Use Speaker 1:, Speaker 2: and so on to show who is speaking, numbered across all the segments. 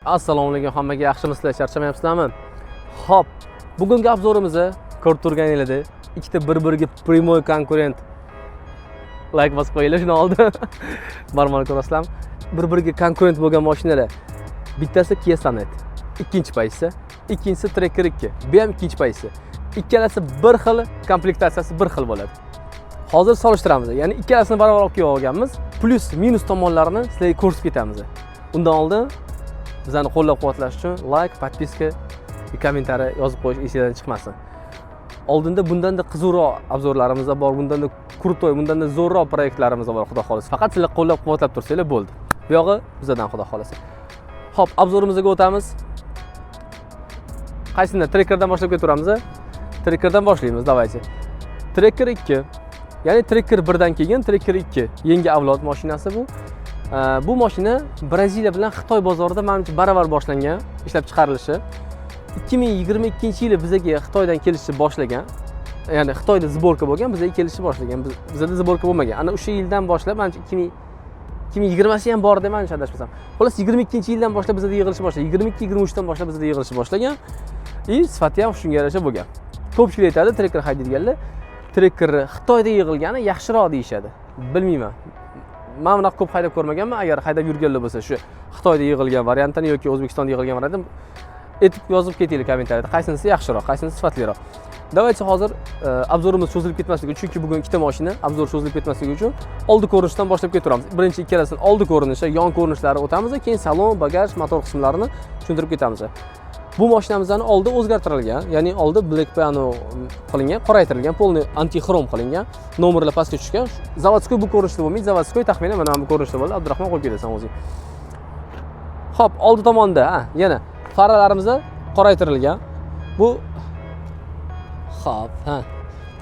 Speaker 1: Assalomu alaykum hammaga, yaxshimisizlar, charchamayapsizlarmi? Xo'p, bugungi obzorimizni ko'rib turganingizda ikkita bir-biriga primoy konkurent like bosib qo'yinglar shuni oldi. Barmani ko'rasizlarmi? Bir-biriga konkurent bo'lgan mashinalar. Bittasi Kia Sonet, ikkinchi paysi, ikkinchisi Tracker 2. Bu ham ikkinchi paysi. Ikkalasi bir xil, komplektatsiyasi bir xil bo'ladi. Hozir solishtiramiz. Ya'ni ikkalasini barobar olib kelib olganmiz. Plus minus tomonlarini sizlarga ko'rsatib ketamiz. Undan oldin bizani qo'llab-quvvatlash uchun like, podpiska va kommentariy yozib qo'yish esingizdan chiqmasin. Oldinda bundanda qiziqroq obzorlarimiz bor, bundanda krutoy, bundanda zo'rroq proyektlarimiz bor, xudo xolasa. Faqat sizlar qo'llab-quvvatlab tursanglar bo'ldi. Bu yog'i bizdan xudo xolasa. Xo'p, obzorimizga o'tamiz. Qaysidan? Trackerdan boshlab ketaveramiz. Trackerdan boshlaymiz, davaychi. Tracker 2. Ya'ni Tracker 1 dan keyin Tracker 2 yangi avlod mashinasi bu. Bu mashina Braziliya bilan Xitoy bozorida menimcha baravar boshlangan ishlab chiqarilishi. 2022-yili bizga Xitoydan kelishni boshlagan. Ya'ni Xitoyda zborka bo'lgan, bizga kelishni boshlagan. Bizda zborka bo'lmagan. Ana o'sha yildan boshlab menimcha 2020si ham bor deb menimcha adashmasam. Xolos 22-yildan boshlab bizda yig'ilishi boshlagan. 22-23dan boshlab bizda yig'ilishi boshlagan. Sifati ham shunga yarasha bo'lgan. Ko'pchilik aytadi, Tracker haydaydiganlar Tracker Xitoyda yig'ilgani yaxshiroq deyishadi. Bilmayman. Men bunaqa ko'p haydab ko'rmaganman. Agar haydab yurganlar bo'lsa, shu Xitoyda yig'ilgan variantini yoki O'zbekistonda yig'ilgan variantini aytib yozib ketinglar kommentariyada. Qaysinisi yaxshiroq, qaysinisi sifatliroq. Davaychi hozir obzorimiz cho'zilib ketmasligi uchun, chunki bugun ikkita mashina, obzor cho'zilib ketmasligi uchun oldi ko'rinishdan boshlab ketaveramiz. Birinchi ikkalasini oldi ko'rinishi, yon ko'rinishlari o'tamiz, keyin salon, bagaj, motor qismlarini tushuntirib ketamiz. Bu mashinamizning oldi o'zgartirilgan, ya'ni oldi black piano qilingan, qoraytirilgan, polni anti-xrom qilingan, nomerlar pastga tushgan. Zavodskoy bu ko'rinishda bo'lmaydi, zavodskoy taxminan mana bu ko'rinishda bo'ladi. Abdurahmon qo'yib ketasan o'zing. Xo'p, oldi tomonda, yana faralarimiz qoraytirilgan. Bu xo'p,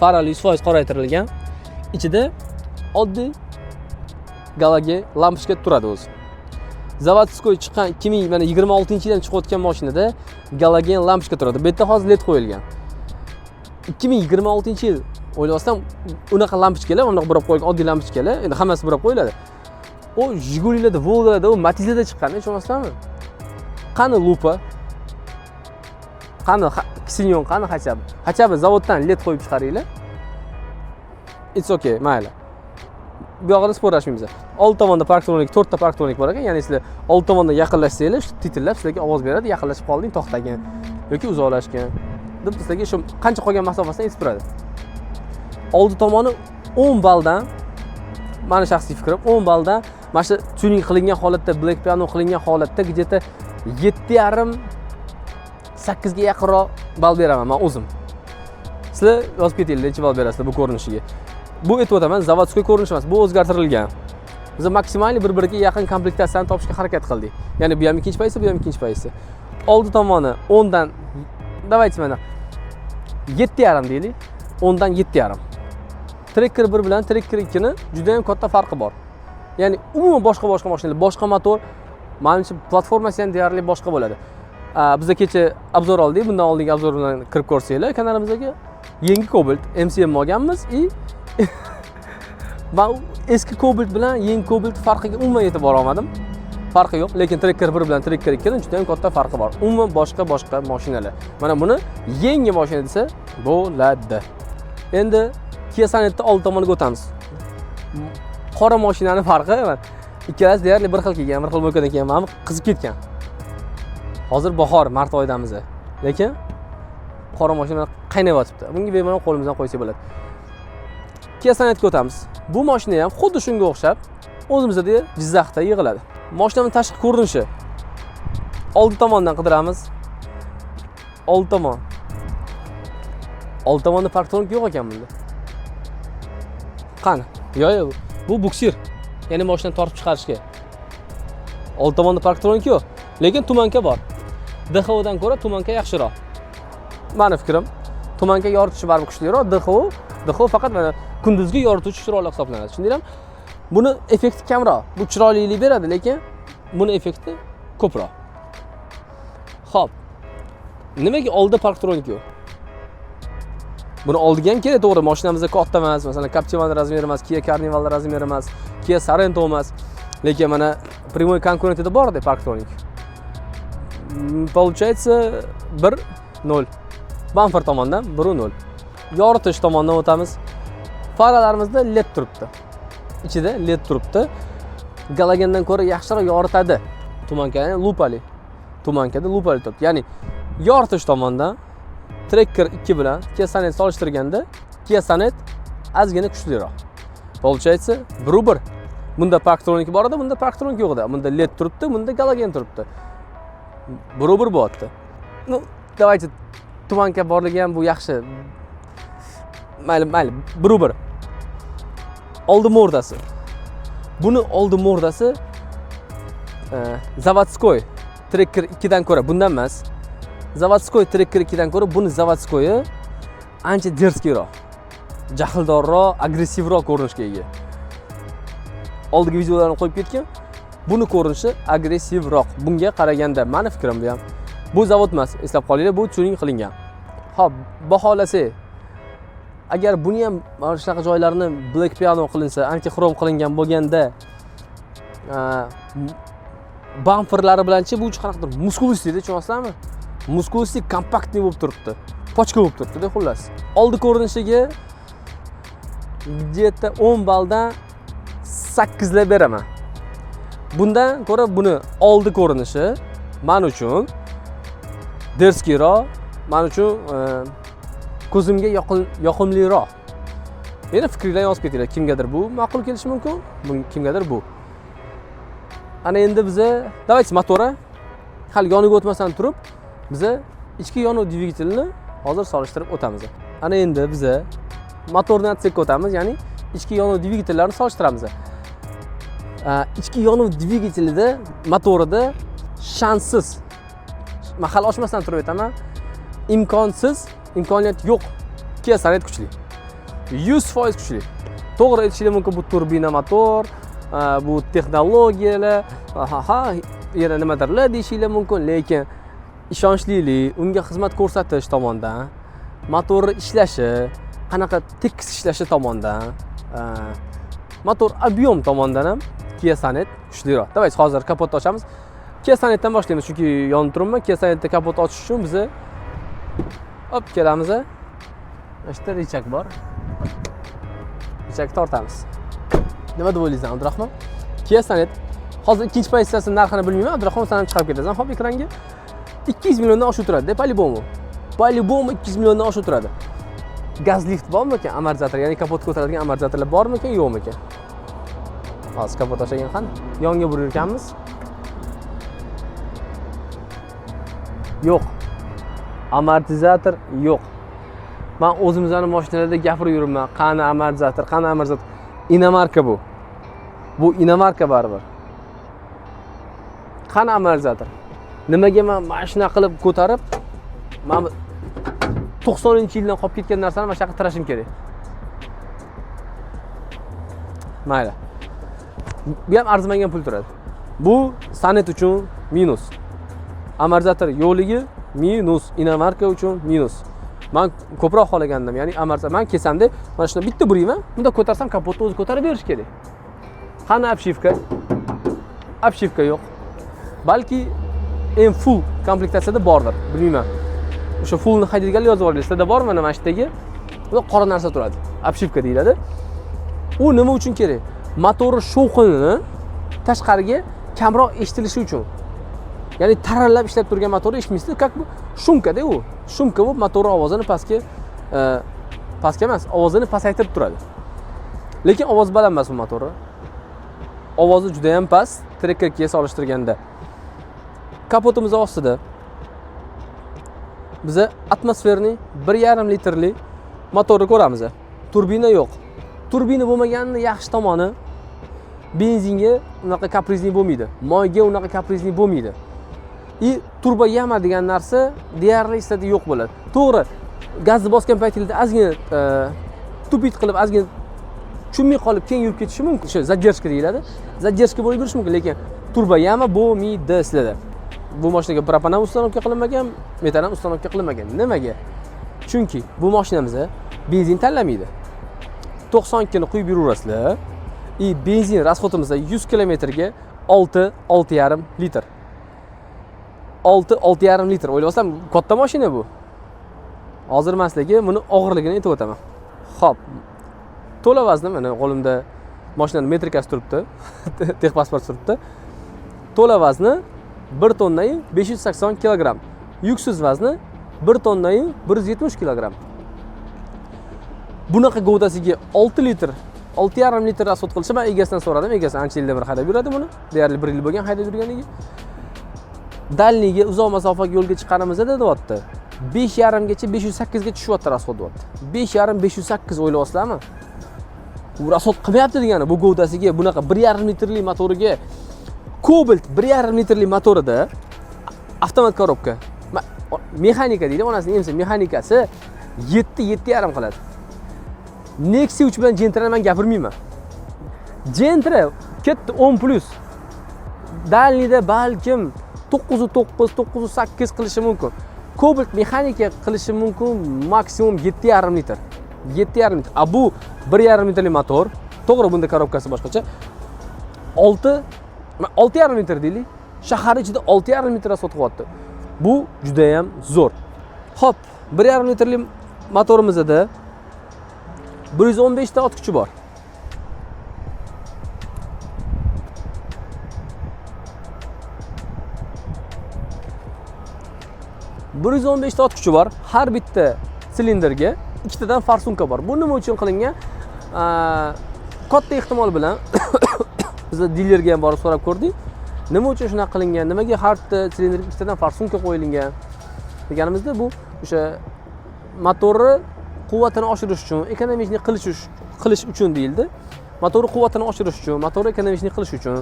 Speaker 1: farar 100% qoraytirilgan. Ichida oddiy galogen lampochka turadi o'zi. Zavodskoy chiqqan 2026-yildan chiqayotgan mashinada galogen lampochka turadi. Bu yerda hozir led qo'yilgan. 2026-yil o'ylasam unaqa lampochkalar, unaqa burab qo'yilgan oddiy lampochkalar, endi hammasi burab qo'yiladi. O Jigulilarda, Volgalarda, o Matizlarda chiqqan, tushunasizlarmi? Qani lupa? Qani Ksenyon, qani Hachabi zavoddan led qo'yib chiqaringlar. It's okay, mayli. Bu yo'g'ida sporlashmaymiz. Old tomonda parktronik, 4 ta parktronik bor ekan, ya'ni sizlar old tomondan yaqinlashsanglar, titillab sizlarga ovoz beradi, yaqinlashib qolding, to'xtagin yoki uzoqlashgin deb sizlarga shu qancha qolgan masofasidan aytib turadi. Oldi tomoni 10 balldan, meni shaxsiy fikrim 10 balldan, mana shu tuning qilingan holatda, black piano qilingan holatda где-то 7,5 8 ga yaqinroq ball beraman men o'zim. Sizlar yozib ketinglar, necha ball berasizlar bu ko'rinishiga. Bu aytib o'taman, zavodskoy ko'rinish emas, bu o'zgartirilgan. Biz maksimal bir-biriga yaqin komplektatsiyani topishga harakat qildik. Ya'ni bu ham ikkinchi paysi, bu ham ikkinchi paysi. Oldi tomoni 10 dan davaychi mana 7,5 deylik. 10 dan 7,5. Tracker 1 bilan Tracker 2 ni juda ham katta farqi bor. Ya'ni umuman boshqa mashinalar, boshqa motor, menimcha platformasi ham deyarli boshqa bo'ladi. Bizda kecha obzor oldik, bundan oldingi obzor bilan kirib ko'rsanglar, kanalimizga yangi Cobalt MCM olganmiz. Ben eski Cobalt bilan yangi Cobalt farqiga umuman yetib bora olmadim. Farqi yo'q, lekin Tracker 1 bilan Tracker 2 ning juda ham katta farqi bor. Umuman boshqa mashinalar. Mana buni yangi mashina desa bo'ladi. Endi Kia Sonetda oldi tomoniga o'tamiz. Qora mashinaning farqi ikkalasi deyarli bir xil kelgan, bir xil bo'lgandan keyin men qizib ketgan. Hozir bahor, mart oyidamiz. Lekin qora mashina qaynab yotibdi. Bunga bemalol qo'limizdan qo'ysak bo'ladi. Kia Sonetga o'tamiz. Bu mashina ham xuddi shunga o'xshab o'zimizda Jizzaxda yig'iladi. Mashinaning tashqi ko'rinishi. Oldi tomondan qidiramiz. Oldi tomon. Oldi tomonda parktronik yo'q ekan bunda. Qani? Yo'q, bu buksir. Ya'ni mashinani tortib chiqarishga. Oldi tomonda parktronik yo'q, lekin tumanka bor. DXOdan ko'ra tumanka yaxshiroq. Meni fikrim, tumanka yoritishi baribir kuchliroq, DXO faqat mana kunduzgi yorituvchi chiroqli hisoblanadi. Shundayam buni effekti kamroq. Bu chiroylilik beradi, lekin buni effekti ko'proq. Xo'p. Nimaga oldida parktronik yo'q? Buni oldiga ham kerak, to'g'ri, mashinamizda katta emas, masalan, Captiva razmeri emas, Kia Carnival razmeri emas, Kia Sorento emas. Lekin mana primoy konkurentida bor-da parktronik. Получается 1-0. Bamper tomondan 1-0. Yoritish tomonidan o'tamiz. Faralarimizda LED turibdi. Ichida LED turibdi. Galagendan ko'ra yaxshiroq yoritadi. Tumankada lupali. Tumankada lupali turibdi. Ya'ni yoritish tomonidan Tracker 2 bilan Kia Sonet solishtirganda Kia Sonet ozgina kuchliroq. Получается 1-1. Bunda Parktronic bor edi, bunda Parktronic yo'q edi. Bunda LED turibdi, bunda Galagen turibdi. 1-1 bo'lyapti. Ну, давайте tumanka borligi ham bu yaxshi. Mayli, 1-1. Oldi mordasi. Buni oldi mordasi Zavodskoy Tracker 2 dan ko'ra bundan emas. Zavodskoy Tracker 2 dan ko'ra buni Zavodskoyi ancha derskiyroq. Jahldorroq, agressivroq ko'rinishga ega. Oldigi videolarni qo'yib ketgan. Buni ko'rinishi agressivroq. Bunga qaraganda meni fikrim bu ham. Bu zavod emas, eslab qolinglar, bu tuning qilingan. Xo'p, baholasak, agar buni ham mana shunaqa joylarini black piano qilinsa, anti-xrom qilingan bo'lganda, bamperlari bilanchi bu qanaqadir muskulistida, tushunasizlarmi? Muskulisti kompaktni bo'lib turibdi. Pochka bo'lib turibdi-da, xullas. Oldi ko'rinishiga где-то 10 balldan 8 lab beraman. Bundan ko'ra buni oldi ko'rinishi men uchun derskiyroq, men uchun ko'zimga yoqimliroq. Meni fikringlarni yozib ketinglar. Kimgadir bu ma'qul kelishi mumkin, kimgadir bu. Ana endi biza давайте motori hali yoniga o'tmasdan turib, biza ichki yonuv dvigatelini hozir solishtirib o'tamiz. Ana endi biza motorni atsekka o'tamiz, ya'ni ichki yonuv dvigatellarini solishtiramiz. Ichki yonuv dvigatelida, motorida shansiz, mahal ochmasdan turib aytaman, imkoniyat yo'q. Kia Sonet kuchli. 100% kuchli. To'g'ri aytishlar mumkin, bu turbina motor, bu texnologiyalar, yana nimadirlar deyishinglar mumkin, lekin ishonchlilik, unga xizmat ko'rsatish tomonidan, motor ishlashi, qanaqa tekis ishlashi tomonidan, motor объем tomonidan ham Kia Sonet kuchliroq. Давайте hozir kapotni ochamiz. Kia Sonetdan boshlaymiz, chunki yonib turibman. Kia Sonetda kapot ochish uchun biz hop kelamiz. Mana richak bor. Richak tortamiz. Nima deb o'ylaysan, Abdurahmon? Kia Sonet hozir ikkinchi pozitsiyasini narxini bilmayman. Abdurahmon sen ham chiqarib ketasan. Hop ekranga 200 milliondan oshib turadi, deb по-любому. Po-любому 200 milliondan oshib turadi. Gaz lift bormi-kan? Amortizator, ya'ni kapot ko'taradigan amortizatorlar bormi-kan, yo'qmi-kan? Hozir kapot ochgan qani? Yonga burar ekanmiz. Yo'q. Amortizator yo'q. Men o'zimizning mashinalarda gapirib yuribman. Qani amortizator, qani amortizator. Inomarka bu. Bu inomarka baribir. Qani amortizator? Nimaga men mashina qilib ko'tarib, men 90-yildan qolib ketgan narsani mana shu yoqqa tirashim kerak. Mayli. Bu ham arzimagan pul turadi. Bu Sonet uchun minus. Amortizator yo'qligi minus, inomarka uchun minus. Men ko'proq xohlagandim, ya'ni amortizator men kelsamda mana shuni bitta burayman, bunda ko'tarsam kapotni o'zi ko'tarib berish kerak. Qani obshivka? Obshivka yo'q. Balki en full komplektatsiyada bordir, bilmayman. O'sha fullni haydaydiganlar yozib olinglar. Sizda bormi mana shu yerdagi? Bu qora narsa turadi. Obshivka deyiladi. U nima uchun kerak? Motori shovqinini tashqariga kamroq eshitilishi uchun. Ya'ni tarallab ishlab turgan motorni eshitmaysiz, как бы shumka-da u. Shumka bo'lib motor ovozini pastga emas, ovozini pasaytirib turadi. Lekin ovoz baland emas bu motori. Ovozi juda ham past, Tracker 2 ga solishtirganda. Kapotimiz ostida biz atmosferniy 1,5 litrli motorni ko'ramiz. Turbina yo'q. Turbina bo'lmaganining yaxshi tomoni benzinga unaqa kaprizli bo'lmaydi. Moyga unaqa kaprizli bo'lmaydi. Turbo yama degan narsa deyarli sizda yo'q bo'ladi. To'g'ri, gazni bosgan paytingizda ozgina tupit qilib, ozgina tushunmay qolib keyin yurib ketishi mumkin. O'sha задержка deyiladi. Задержка bo'lib yurishi mumkin, lekin turbo yama bo'lmaydi sizda. Bu mashinaga propanan ustanovka qilinmagan, metan ustanovka qilinmagan. Nimaga? Chunki bu mashinamiz benzin tanlamaydi. 92 ni quyib yuraverasizlar. Benzin rasxodimiz 100 kilometrga 6-6,5 litr. 6-6,5 litr. O'ylasam katta mashina bu. Hozir emasligi, buni og'irligini aytib o'taman. Xo'p. To'la vazni mana qo'limda mashinaning metrikasi turibdi. Texpasport turibdi. To'la vazni 1 tonna 580 kg. Yuksiz vazni 1 tonna 170 kg. Bunaqa govdasiga 6 litr, 6,5 litr rasxod qilishi, men egasidan so'radim. Egasi ancha yildan beri haydab yuradi buni. Deyarli 1 yil bo'lgan haydab yurganiga. Dalniga uzoq masofaga yo'lga chiqqanimizda deyapti. 5,5 gacha 508 ga tushyapti rasxod deyapti. 5,5 508 o'ylayapsizlarmi? Bu rasxod qilmayapti degani bu govdasiga bunaqa 1,5 litrli motoriga Cobalt 1,5 litrli motorida avtomat korobka. Mexanika deydi, onasining emsa mexanikasi 7,5 qiladi. Nexia 3 bilan Gentrani men gapirmayman. Gentra katta 10+. Dalnida balkim 9.9, 9.8 qilishi mumkin. Cobalt mexanika qilishi mumkin maksimum 7,5 litr. 7,5 litr. Bu 1,5 litrli motor. To'g'ri, bunda korobkasi boshqacha. 6,5 litr deylik. Shahar ichida 6,5 litr sotyapti. Bu juda ham zo'r. Xo'p, 1,5 litrli motorimizda 115 ta ot kuchi bor. Ot kuchi bor. Har bitta silindrga ikkitadan farsunka bor. Bu nima uchun qilingan? Katta ehtimol bilan biz dilerga ham borib so'rab ko'rdik. Nima uchun shunaqa qilingan? Nimaga har bitta silindrga ikkitadan farsunka qo'yilgan? Deganimizda bu o'sha motorni quvvatini oshirish uchun, ekonomik qilish uchun deyildi. Motorni quvvatini oshirish uchun, motorni ekonomik qilish uchun,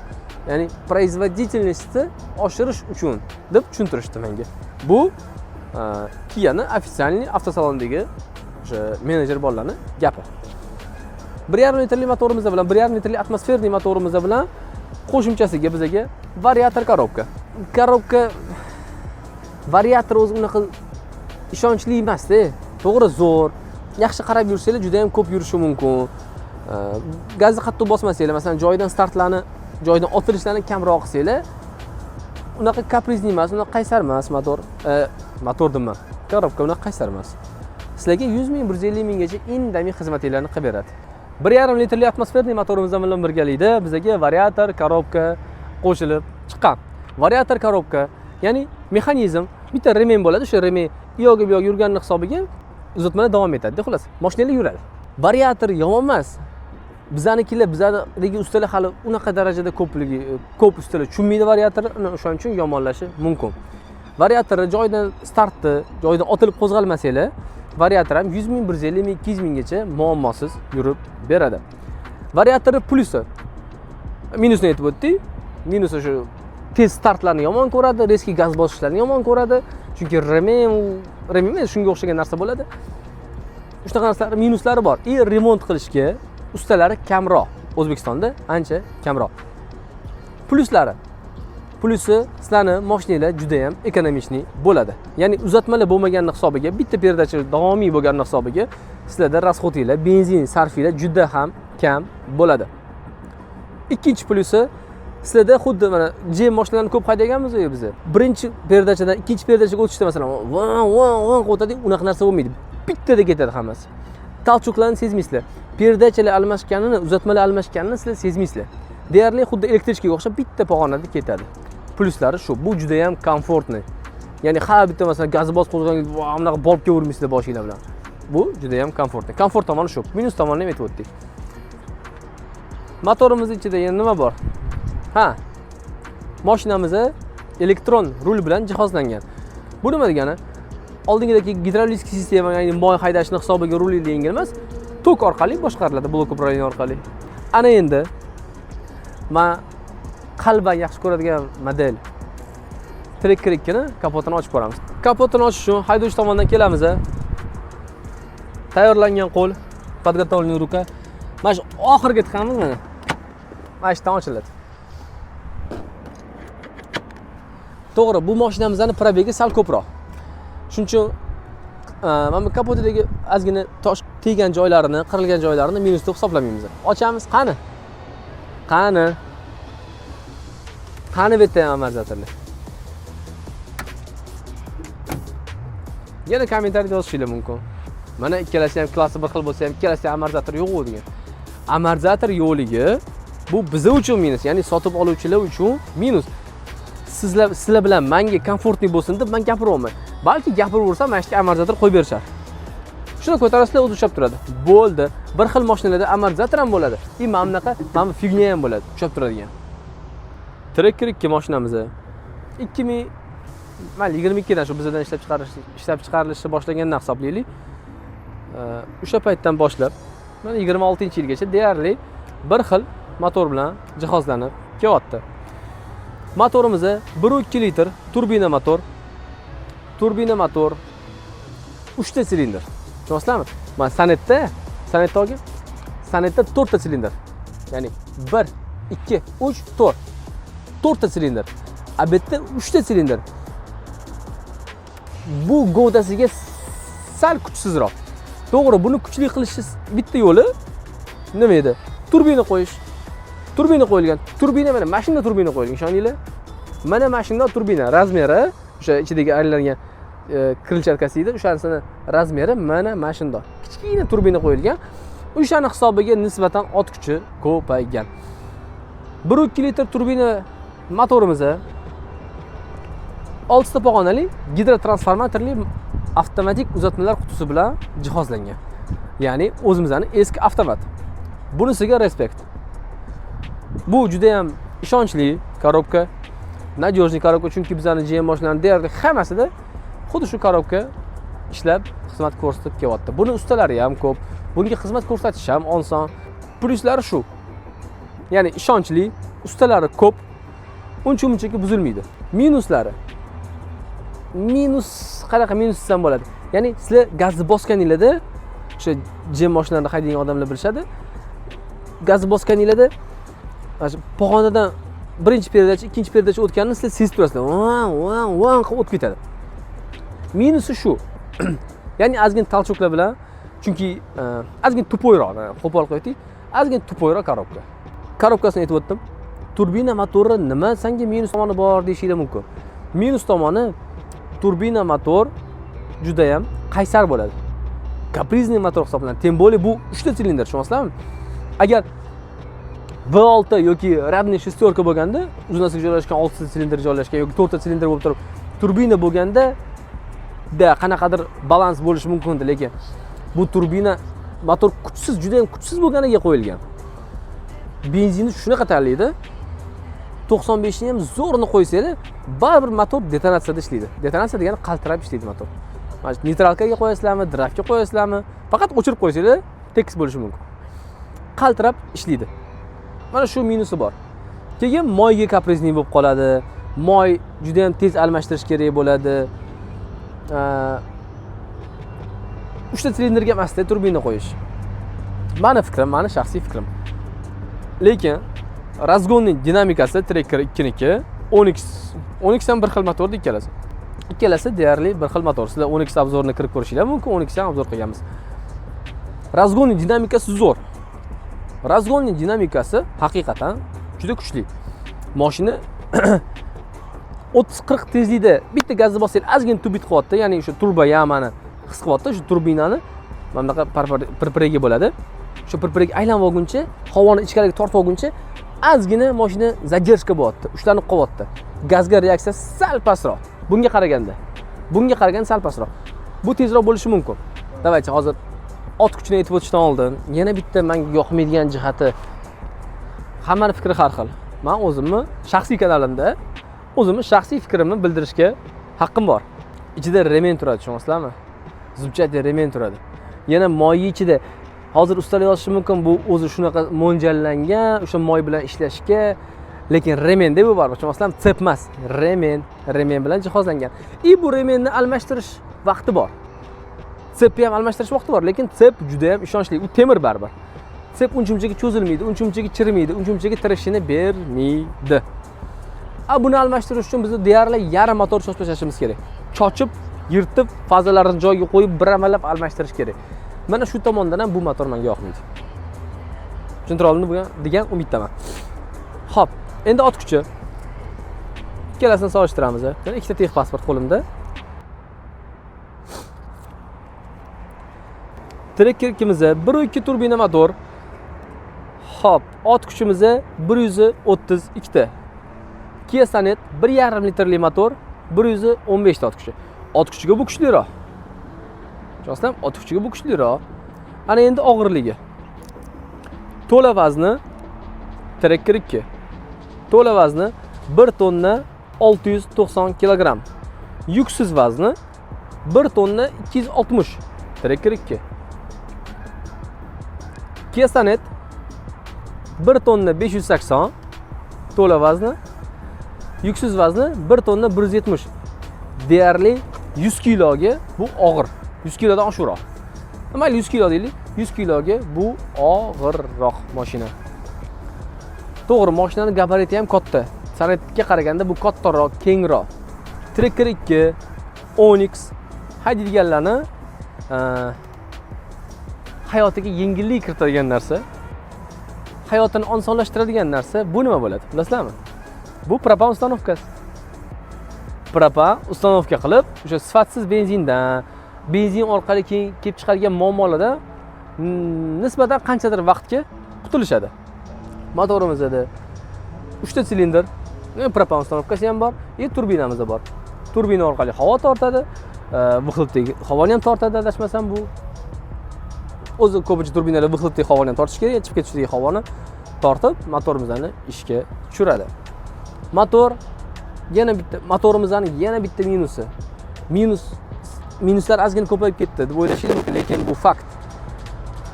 Speaker 1: ya'ni производительностьni oshirish uchun deb tushuntirishdi menga. Bu Kia'ning ofitsialniy avtosalondagi o'sha menejer bolalarning gapi. 1,5 litrli motorimiz bilan 1,5 litrli atmosferniy motorimiz bilan qo'shimchasiga bizga variator korobka. Korobka variator o'zi unaqa ishonchli emas-da. To'g'ri, zo'r. Yaxshi qarab yursanglar juda ham ko'p yurishi mumkin. Gazni qattiq bosmasanglar, masalan, joyidan startlarni, joyidan otilishlarni kamroq qilsanglar, unaqa kaprizli emas, unaqa qaysar emas motor. Motor deyman. Korobka unaqa qaysar emas. Sizlarga 100 ming, 150 minggacha indamay xizmatlarni qilib beradi. 1,5 litrli atmosferniy motorimiz bilan birgalikda bizga variator, korobka qo'shilib chiqqan. Variator, korobka, ya'ni mexanizm, bitta remen bo'ladi, o'sha remen yo'g'i bu yo'q yurganning hisobiga uzatmalar davom etadi. Xolos, mashinalar yuradi. Variator yomon emas. Bizaniki ustalar hali unaqa darajada ko'p ustalar tushunmaydi variatorni, o'shaning uchun yomonlashi mumkin. Variatorni joyidan startni, joyidan otilib qo'zg'almasanglar, variator ham 100 ming, 150 ming, 200 minggacha muammosiz yurib beradi. Variatorni plusi, minusini aytib o'tdik. Minusi shu tez startlarni yomon ko'radi, reski gaz bosishlarni yomon ko'radi. Chunki remen shunga o'xshagan narsa bo'ladi. Shunaqa narsalar minuslari bor. Remont qilishga ustalari kamroq. O'zbekistonda ancha kamroq. Plusi sizlarning mashinanglar juda ham ekonomik bo'ladi. Ya'ni uzatmalar bo'lmaganning hisobiga, bitta perdachi davomiy bo'lganning hisobiga sizlarda rasxodinglar, benzin sarfinglar juda ham kam bo'ladi. Ikkinchi plusi, sizlarda xuddi mana J mashinalarni ko'p haydaganmiz biz. Birinchi perdachadan ikkinchi perdachaga o'tishda masalan, van o'tadi, unaqa narsa bo'lmaydi. Bittada ketadi hammasi. Talchuklarni sezmaysizlar. Perdachalar almashganini, uzatmalar almashganini sizlar sezmaysizlar. Deyarli xuddi elektrichkaga o'xshab bitta pog'onada ketadi. Pluslari shu. Bu juda ham komfortli. Ya'ni har bitta masalan gaz bos qo'zg'agan bunaqa boltga urmaysizlar boshinglar bilan. Bu juda ham komfortli. Komfort tomoni shu. Minus tomonini ham aytib o'tdik. Motorimiz ichida yana nima bor? Mashinamiz elektron rul bilan jihozlangan. Bu nima degani? Oldingidagi gidravlik sistema, ya'ni moy haydashning hisobiga rulli yengil emas, tok orqali boshqariladi, blok upravleniya orqali. Ana endi men qalban yaxshi ko'radigan model Tracker 2 ni kapotini ochib ko'ramiz. Kapotini ochish uchun haydovchi tomonidan kelamiz. Tayyorlangan qo'l, подготовленный ruka. Mana shu oxirga tiqamiz mana. Mana shu ochiladi. To'g'ri, bu mashinamizning probegi sal ko'proq. Shuning uchun mana kapotidagi ozgina tosh teggan joylarini, qirilgan joylarini minus deb hisoblamaymiz. Ochamiz, qani? Qani bu yerda amortizatorlar. yana kommentariyada yozishinglar mumkin. Mana ikkalasi ham klassi bir xil bo'lsa ham, ikkalasi ham amortizator yo'q degan. Amortizator yo'qligi bu bizlar uchun minus, ya'ni sotib oluvchilar uchun minus. Sizlar bilan menga komfortli bo'lsin deb men gapiryapman. Balki gapiraversam, mana shu amortizator qo'yib berishar. Shuni ko'tarasizlar, o'zi ushlab turadi. Bo'ldi. Bir xil mashinalarda amortizator ham bo'ladi. Mana bunaqa, mana bu fignya ham bo'ladi, ushlab turadigan. Tracker 2 mashinamiz 2022 dan shu bizdan ishlab chiqarilishi boshlangandan hisoblaylik. O'sha paytdan boshlab mana 26-yilgacha deyarli bir xil motor bilan jihozlanib kelyapti. Motorimiz 1.2 litr turbina motor. Turbina motor 3 ta silindr. Tushunasizlarmi? Mana Sanetda olgan. Sanetda 4 ta silindr. Ya'ni 1, 2, 3, 4. 4 ta silindr. A bu yerda 3 ta silindr. Bu g'ovdasiga sal kuchsizroq. To'g'ri, buni kuchli qilish bitta yo'li nima edi? Turbina qo'yish. Turbina qo'yilgan. Turbina mana mashina turbina qo'yilgan, ishoninglar. Mana mashina turbina razmeri, o'sha ichidagi aylangan krыльчаткasi edi, o'shaning razmeri mana mashina. Kichkina turbina qo'yilgan. O'shaning hisobiga nisbatan ot kuchi ko'paygan. 1.2 litr turbina motorimiz 6 ta pog'onali gidrotransformatorli avtomatik uzatmalar qutisi bilan jihozlangan. Ya'ni o'zimizning eski avtomat. Bunisiga respekt. Bu juda ham ishonchli korobka, надежный korobka, chunki bizning GM mashinalarining deyarli hammasida xuddi shu korobka ishlab xizmat ko'rsatib kelyapti. Buni ustalari ham ko'p, bunga xizmat ko'rsatish ham oson. Pluslari shu. Ya'ni ishonchli, ustalari ko'p, uncha-munchaga buzilmaydi. Minuslari. Minus qanaqa minus desam bo'ladi. Ya'ni sizlar gazni bosganinglarda, o'sha GM mashinalarni haydaydigan odamlar bilishadi. Gazni bosganinglarda pog'onadan birinchi perdacha, ikkinchi perdacha o'tganini sizlar sezib turasizlar. Van qilib o'tib ketadi. Minusi shu. Ya'ni ozgina talchoklar bilan, chunki ozgina tupoyroq, qo'pol qo'ydik, ozgina tupoyroq korobka. Korobkasini aytib o'tdim. Turbina motori nima senga minus tomoni bor deyishinglar mumkin. Minus tomoni turbina motor juda ham qaysar bo'ladi. Kaprizniy motor hisoblanadi. Tem более bu 3 ta silindr, tushunasizlarmi? Agar V6 yoki radniy shestorka bo'lganda, uzunasiga joylashgan 6 ta silindr joylashgan yoki 4 ta silindr bo'lib turib, turbina bo'lganda qanaqadir balans bo'lishi mumkin edi, lekin bu turbina motor kuchsiz, juda ham kuchsiz bo'lganiga qo'yilgan. Benzinni shunaqa tanlaydi. 95 ni ham zo'rni qo'ysanglar, baribir motor detonatsiyada ishlaydi. Detonatsiya degani qaltirab ishlaydi motor. Mana neytralkaga qo'yasizlarmi, drafga qo'yasizlarmi, faqat o'chirib qo'ysanglar, tekis bo'lishi mumkin. Qaltirab ishlaydi. Mana shu minusi bor. Keyin moyga kaprizniy bo'lib qoladi. Moy juda ham tez almashtirish kerak bo'ladi. 3 ta silindrga emasda turbina qo'yish. Meni fikrim, meni shaxsiy fikrim. Lekin razgonning dinamikasi Tracker 2niki, Onyx ham bir xil motorda ikkalasi. Ikkalasi deyarli bir xil motor. Sizlar Onyx obzorini kirib ko'rishinglar mumkin. Onyx ham obzor qilganmiz. Razgonning dinamikasi zo'r. Razgonning dinamikasi haqiqatan juda kuchli. Mashina 30-40 tezlikda bitta gazni bossang, ozgina tubit qilyapti, ya'ni o'sha turbo yamani his qilyapti, o'sha turbinani mana bunaqa pirpiraga bo'ladi. Shu pirpiraga aylanib olguncha, havoni ichkariga tortib olguncha, ozgina mashina zadержка bo'lyapti, ushlanib qolyapti. Gazga reaksiya sal pastroq. Bunga qaraganda sal pastroq. Bu tezroq bo'lishi mumkin. Davaychi, hozir ot kuchini aytib o'tishdan oldin yana bitta menga yoqmaydigan jihati, hammaning fikri har xil. Men o'zimni shaxsiy kanalimda o'zimni shaxsiy fikrimni bildirishga haqqim bor. Ichida remen turadi, tushunasizlarmi? Zubchati remen turadi. Yana moy ichida. Hozir ustalar yozishi mumkin, bu o'zi shunaqa mo'ljallangan, o'sha moy bilan ishlashga, lekin remen deb bu bor, tushunasizlarmi? Tsep emas, remen bilan jihozlangan. Bu remenni almashtirish vaqti bor. Tsepni ham almashtirish vaqti bor, lekin tsep juda ham ishonchli. U temir baribir. Tsep uncha-munchaga cho'zilmaydi, uncha-munchaga chirimaydi, uncha-munchaga tirishini bermaydi. Buni almashtirish uchun biz deyarli yarim motor cho'chashimiz kerak. Chochib, yirtib, fazalarini joyiga qo'yib, bir amallab almashtirish kerak. Mana shu tomondan ham bu motor menga yoqmaydi. Tushuntira oldim degan umiddaman. Xo'p, endi ot kuchi. Ikkalasini solishtiramiz. Yana ikkita texpasport qo'limda. Trekker ikkimiz 1.2 turbina motor. Hop, ot kuchimiz 132 ta. Kia Sonet 1.5 litrli motor, 115 ta ot kuchi. Ot kuchiga bu kuchliroq. Jostam, ot kuchiga bu kuchliroq. Ana endi og'irligi. To'la vazni Trekker 2. To'la vazni 1 tonna 690 kg. Yuksiz vazni 1 tonna 260. Trekker 2. Kia Sonet 1 tonna 580 to'la vazni, yuksiz vazni 1 tonna 170. Deyarli 100 kiloga bu og'ir. 100 kilodan oshiqroq. Mayli 100 kilo deylik, 100 kiloga bu og'irroq mashina. To'g'ri, mashinaning gabariti ham katta. Sonetga qaraganda bu kattaroq, kengroq. Trekker 2, Onyx haydaydiganlarni hayotiga yengillik kiritadigan narsa, hayotini osonlashtiradigan narsa bu nima bo'ladi? Bilasizlarmi? Bu propan ustanovkasi. Propan ustanovka qilib, o'sha sifatsiz benzindan, benzin orqali kelib chiqadigan muammolardan nisbatan qanchadir vaqtga qutulishadi. Motorimizda 3 ta silindr, propan ustanovkasi ham bor, turbinamiz bor. Turbina orqali havo tortadi, vyxlopdagi havoni ham tortadi, adashmasam bu. O'zi ko'pincha turbinalar vyxlopdagi havoni ham tortish kerak, chiqib ketishidagi havoni tortib, motorimizni ishga tushiradi. Motorimizning yana bitta minusi. Minuslar ozgina ko'payib ketdi deb o'ylashingiz mumkin, lekin bu fakt.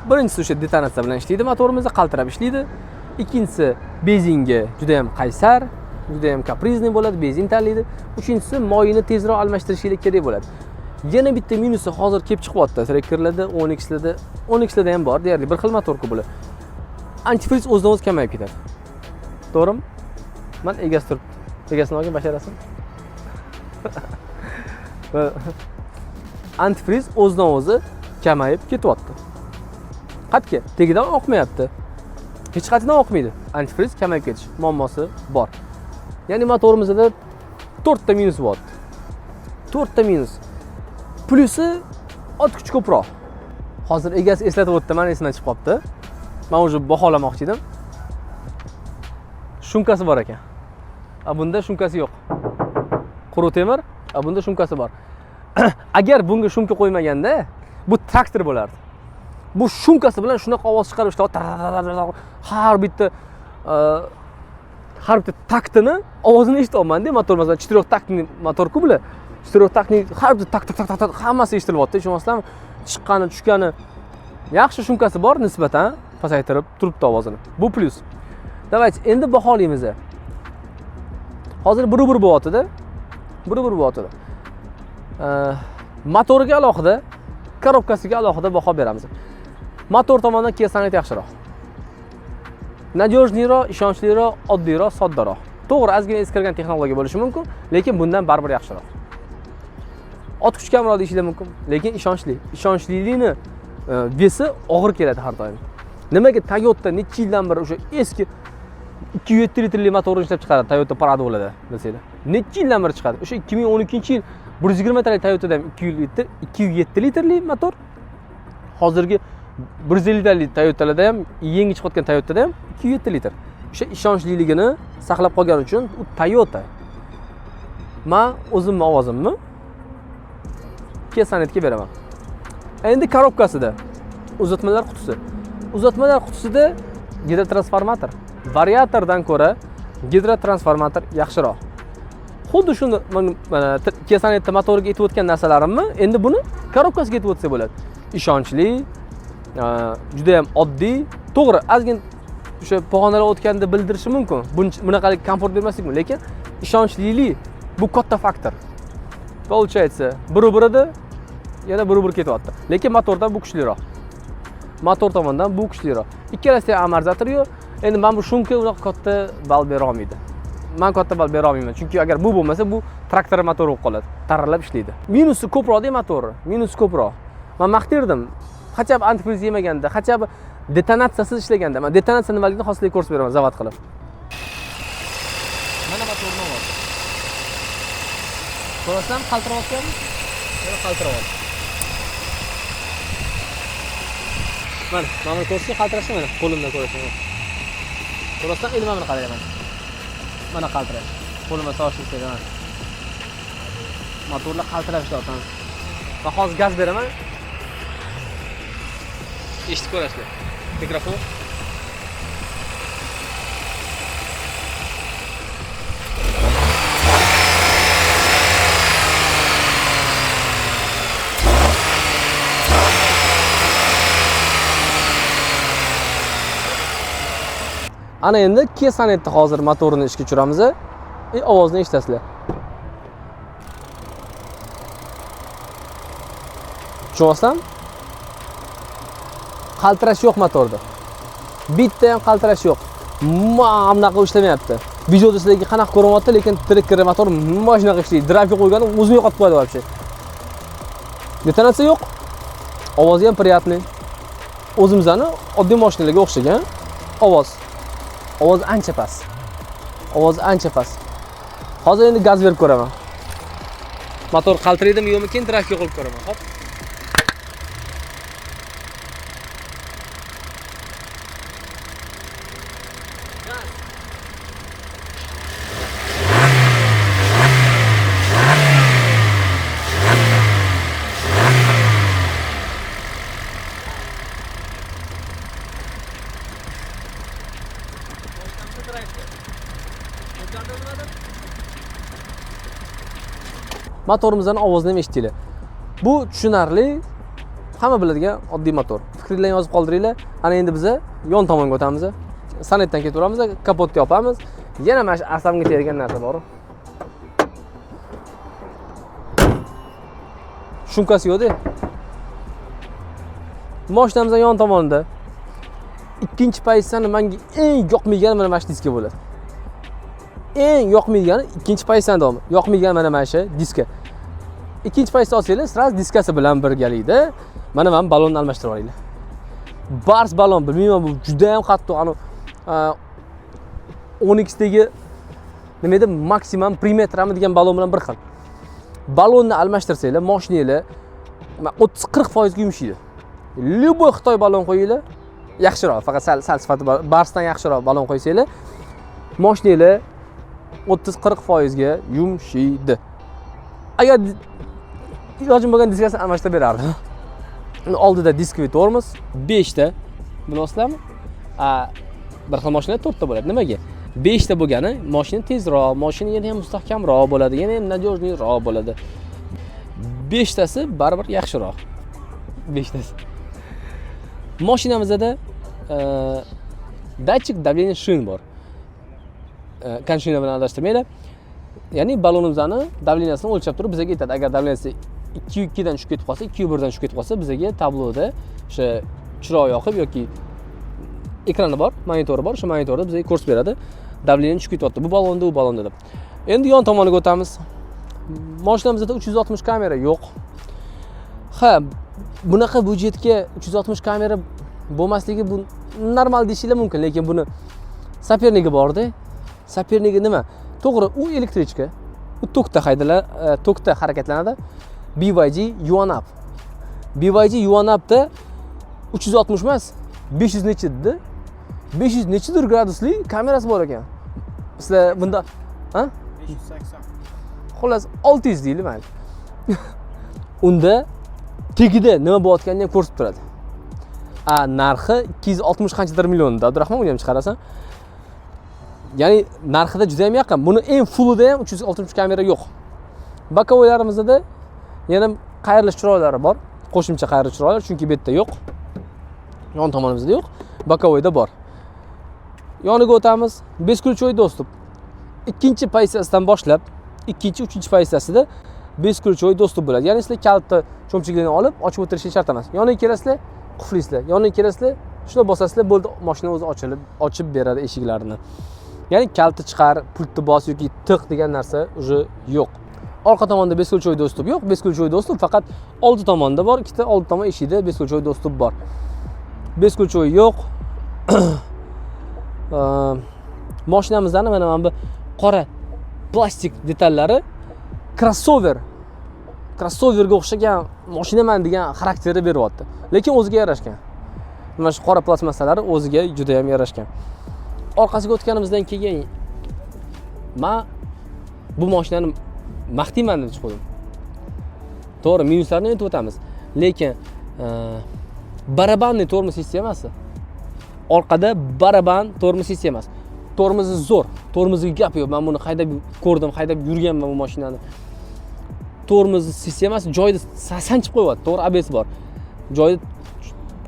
Speaker 1: Birinchisi o'sha detonatsiya bilan ishlaydi, motorimiz qaltirab ishlaydi. Ikkinchisi benzinga juda ham qaysar, juda ham kaprizni bo'ladi, benzin tanlaydi. Uchinchisi moyini tezroq almashtirishingiz kerak bo'ladi. Yana bitta minusi hozir kelib chiqyapti Trekkerlarda, Onyxlarda ham bor, deyarli bir xil motor bo'ladi. Antifriz o'zidan o'zi kamayib ketadi. To'g'rimi? Men egasi turibdi. Egasini olgan basharasini. Antifriz o'zidan o'zi kamayib ketyapti. Qatki, tegidan oqmayapti. Hech qatidan oqmaydi. Antifriz kamayib ketish muammosi bor. Ya'ni motorimizda 4 ta minus bor. 4 ta minus. Plusi ot kuchi ko'proq. Hozir egasi eslatib o'tdi, men esimdan chiqib qolibdi. Men o'zi baholamoqchi edim. Shumkasi bor ekan. Bunda shumkasi yo'q. Quruq temir, bunda shumkasi bor. Agar bunga shumka qo'ymaganda, bu traktor bo'lardi. Bu shumkasi bilan shunaqa ovoz chiqarib har bitta taktini ovozini eshityapman-da, motor masalan 4 taktli motor-ku bular. 4 taktli har bitta tak hammasi eshitilyapti. Tushunasizlarmi? Chiqqani, tushgani. Yaxshi shumkasi bor nisbatan pasaytirib turibdi ovozini. Bu plus. Davaychi, endi baholaymiz. Hozir 1-1 bo'lyapti-da. 1-1 bo'lyapti. Motoriga alohida, korobkasiga alohida baho beramiz. Motor tomonidan Kia Sonet yaxshiroq. Nadejniyroq, ishonchliroq, oddiyroq, soddaroq. To'g'ri, ozgina eskirgan texnologiya bo'lishi mumkin, lekin bundan baribir yaxshiroq. Ot kuchi kamroq deyishingiz mumkin, lekin ishonchli. Ishonchlilikni vesi og'ir keladi har doim. Nimaga Toyota necha yildan beri o'sha eski 207 litrli motorni ishlab chiqaradi, Toyota Prado'larda, bilsanglar. Necha yildan beri chiqadi. O'sha 2012-yil 120 litrli Toyota'da 207 litrli motor. Hozirgi 150 litrli Toyota'larda ham, yangi chiqayotgan Toyota'da ham 207 litr. O'sha ishonchliligini saqlab qolgani uchun u Toyota. Men o'zimning ovozimni Kia Sonetga beraman. Endi korobkasida uzatmalar qutisi. Uzatmalar qutisida gidrotransformator, variatordan ko'ra gidrotransformator yaxshiroq. Xuddi shuni Kia Sonetda motoriga yetib o'tgan narsalarimni endi buni korobkasiga yetib o'tsa bo'ladi. Ishonchli, juda ham oddiy, to'g'ri, ozgina o'sha pog'onalar o'tganda bildirishi mumkin. Bunaqalik komfort bermaslik mumkin, lekin ishonchlilik bu katta faktor. Получается, bir-birida yana bir-bir ketyapti. Lekin motordan bu kuchliroq. Motor tomonidan bu kuchliroq. Ikkalasida ham amortizator yo'q. Endi men bu shumka unaqa katta bal bera olmaydi. Men katta bal bera olmayman, chunki agar bu bo'lmasa, bu traktor motori bo'lib qoladi. Tarralab ishlaydi. Minusi ko'proq-da motori. Minusi ko'proq. Men maqtirdim. Qachab antifriz yemaganda, qachab detonatsiyasiz ishlaganda. Men detonatsiya nimaligini hozirlik ko'rsatib beraman, zavod qilib. Mana motorni ovozi. Ko'rasizlarmi, qaltirayotganmi? Yana qaltirayapti. Mana ko'rsang qaltirashi mana qo'limda ko'rasan. Ko'rasan, endi mana qarayman. Mana qaltirash. Qo'limga solishni mana. Motorlar qaltirab ishlayapti. Men hozir gaz beraman. Eshitib ko'rasizlar. Mikrofon. Ana endi Kia Sonet'ni hozir motorini ishga tushiramiz. Ovozni eshitasizlar. Tushunyapsizmi? Qaltirash yo'q motorda. Bitta ham qaltirash yo'q. Bunaqa ishlamayapti. Videoda sizlarga qanaqa ko'rinyapti, lekin trekker motor mana shunaqa ishlaydi. Drayvga qo'ygan o'zini yo'qotib qo'yadi вообще. Detonatsiya yo'q. Ovozi ham приятный. O'zimizning oddiy mashinalarga o'xshagan ovoz. Ovoz ancha past. Ovoz ancha past. Hozir endi gaz berib ko'raman. Motor qaltiraydimi yo'qmi, keyin drayvga qo'yib ko'raman. Hop. Motorimizdan ovozni ham eshitdinglar. Bu tushunarli, hamma biladigan oddiy motor. Fikringizni yozib qoldiringlar. Ana endi biz yon tomonga o'tamiz. Sonetdan ketaveramiz, kapotni yopamiz. Yana mana shu asabimga tegadigan narsa bor. Shumkasi yo'q-da. Mashinamizning yon tomonida ikkinchi pozitsiyani menga eng yoqmaygani mana shu diska bo'ladi. Eng yoqmaygani ikkinchi pozitsiyani davomida. Yoqmaygani mana shu diska. Ikkinchi pozitsiya olsanglar, sraz diskasi bilan birgalikda mana men balonni almashtirib olinglar. Bars balon, bilmayman, bu juda ham qattiq. Ana 10x dagi nima edi, maksimum perimetrami degan balon bilan bir xil. Balonni almashtirsanglar, mashinanglar 30-40% ga yumshaydi. Любой Xitoy balon qo'yinglar, yaxshiroq, faqat sal sifati Barsdan yaxshiroq balon qo'ysanglar, mashinanglar 30-40% ga yumshaydi. Agar ilojim bo'lgan diskasini almashtirib berardim. Oldida diskoviy tormoz 5 ta. Bilasizlarmi? Bir xil mashina 4 ta bo'ladi. Nimaga? 5 ta bo'lgani mashina tezroq, mashina yana ham mustahkamroq bo'ladi, yana ham nadejniroq bo'ladi. 5 tasi baribir yaxshiroq. 5 tasi. Mashinamizda datchik давление shin bor. Konshina bilan adashtirmaylar. Ya'ni balonimizning davleniyasini o'lchab turib bizga aytadi. Agar davleniyasi 2.2 dan tushib ketib qolsa, 2.1 dan tushib ketib qolsa, bizga tabloda o'sha chiroq yoqib yoki ekrani bor, monitori bor, o'sha monitorda bizga ko'rsatib beradi. Davleniya tushib ketyapti. Bu balonda, u balonda deb. Endi yon tomoniga o'tamiz. Mashinamizda 360 kamera yo'q. Ha, bunaqa budjetga 360 kamera bo'lmasligi bu normal deyishinglar mumkin, lekin buni sapernigi bor-da. Sapernigi nima? To'g'ri, u elektrichka. U tokda tokda harakatlanadi. BYD Yuanap. BYD Yuanapda 360 emas, 500 nechidir? 500 nechidir gradusli kamerasi bor ekan. Sizlar bunda, ha?
Speaker 2: 580.
Speaker 1: Xullas 600 deylik mayli. Unda tegida nima bo'layotganini ham ko'rsatib turadi. Narxi 260 qanchadir millionda. Abdurahmon, uni ham chiqarasan. Ya'ni narxida juda ham yaqin. Buni eng fullida ham 360 kamera yo'q. Bakovoylarimizda yana qayrilsh chiroqlari bor. Qo'shimcha qayrilsh chiroqlar, chunki bu yerda yo'q. Yon tomonimizda yo'q. Bakovoyda bor. Yoniga o'tamiz. Beskulchoy dostуп. Ikkinchi pozitsiyasidan boshlab, ikkinchi, uchinchi pozitsiyasida beskulchoy dostуп bo'ladi. Ya'ni sizlar kaltni cho'mchigini olib, ochib o'tirishga shart emas. Yoniga kelasizlar, quflisizlar. Yoniga kelasizlar, shuni bosasizlar, bo'ldi, mashina o'zi ochib beradi eshiklarini. Ya'ni kaltni chiqar, pultni bos yoki tiq degan narsa уже yo'q. Orqa tomonda beskulchoy dostуп yo'q. Beskulchoy dostуп faqat oldi tomonda bor. Ikkita oldi tomon eshikda beskulchoy dostуп bor. Beskulchoy yo'q. Mashinamizdan mana bu qora plastik detallari crossoverga o'xshagan mashinaman degan xarakterni beryapti. Lekin o'ziga yarashgan. mana shu qora plastmassalari o'ziga juda ham yarashgan. Orqasiga o'tganimizdan keyin men bu mashinani maqtayman deb chiqdim. To'g'ri, minuslarni aytib o'tamiz. Lekin barabanli tormoz sistemasi. Orqada baraban tormoz sistemasi. Tormozi zo'r. Tormoziga gap yo'q. Men buni haydab ko'rdim, haydab yurganman bu mashinani. Tormoz sistemasi joyida sanchib qo'yapti. To'g'ri, ABS bor. Joyida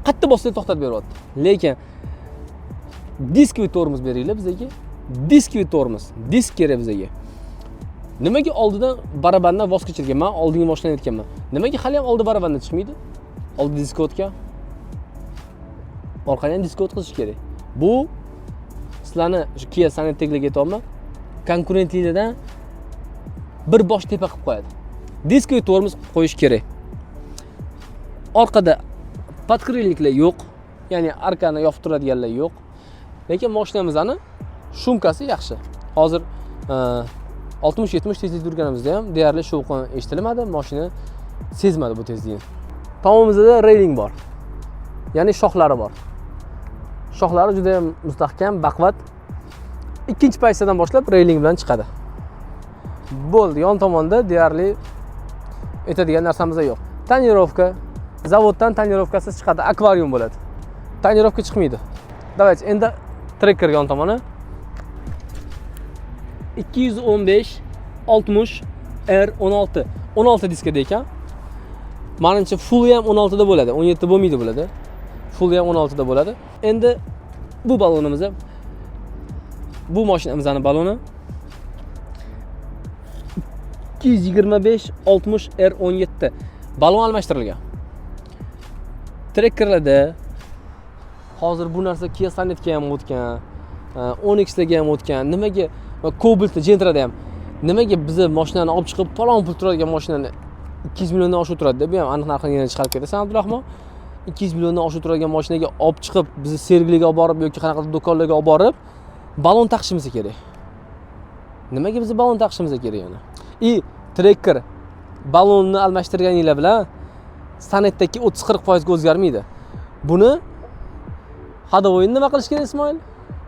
Speaker 1: qattiq bosib to'xtatib beryapti. Lekin diskoviy tormoz beringlar bizga. Diskoviy tormoz. Disk kerak bizga. Nimaga oldidan barabandan voz kechirgan? Men oldingi mashinani aytganman. Nimaga hali ham oldi barabandan chiqmaydi? Oldi disk o'tgan. Orqadan disk o'tqizish kerak. Bu sizlarni Kia Sonetic'ga aytayapman. Konkurentliklardan bir bosh tepa qilib qo'yadi. Diskoviy tormoz qo'yish kerak. Orqada podkrilniklar yo'q. Ya'ni arkani yopib turadiganlar yo'q. Lekin mashinamizning shumkasi yaxshi. Hozir 60-70 tezlik yurganimizda ham deyarli shovqin eshitilmadi, mashina sezmadi bu tezlikni. Tomimizda railing bor. Ya'ni shoxlari bor. Shoxlari juda ham mustahkam, baquvvat. Ikkinchi pozitsiyadan boshlab railing bilan chiqadi. Bo'ldi, yon tomonda deyarli aytadigan narsamiz yo'q. Tonirovka, zavoddan tonirovkasiz chiqadi, akvarium bo'ladi. Tonirovka chiqmaydi. Давайте, endi trekker yon tomoni 215 60 R16 16 diskada ekan. Menimcha full ham 16 da bo'ladi. 17 bo'lmaydi bo'ladi. Full ham 16 da bo'ladi. Endi bu balonimiz bu mashinamizning baloni 225 60 R17 balon almashtirilgan. Trekkerlarda hozir bu narsa Kia Sonetic'ga ham o'tgan, Onix'ga ham o'tgan. Nimaga Cobalt Gentra'da ham nimaga bizni mashinani olib chiqib palon pul turadigan mashinani 200 milliondan oshib turadi deb ham aniq narxini yana chiqarib ketasan Abdurahmon. 200 milliondan oshib turadigan mashinaga olib chiqib bizni sergiliga olib borib yoki qanaqadir do'konlarga olib borib balon taqishimiz kerak. Nimaga biz balon taqishimiz kerak yana? Trekker balonni almashtirganinglar bilan Sonet'dagi 30-40% ga o'zgarmaydi. Buni hadovoyni nima qilish kerak Ismoil?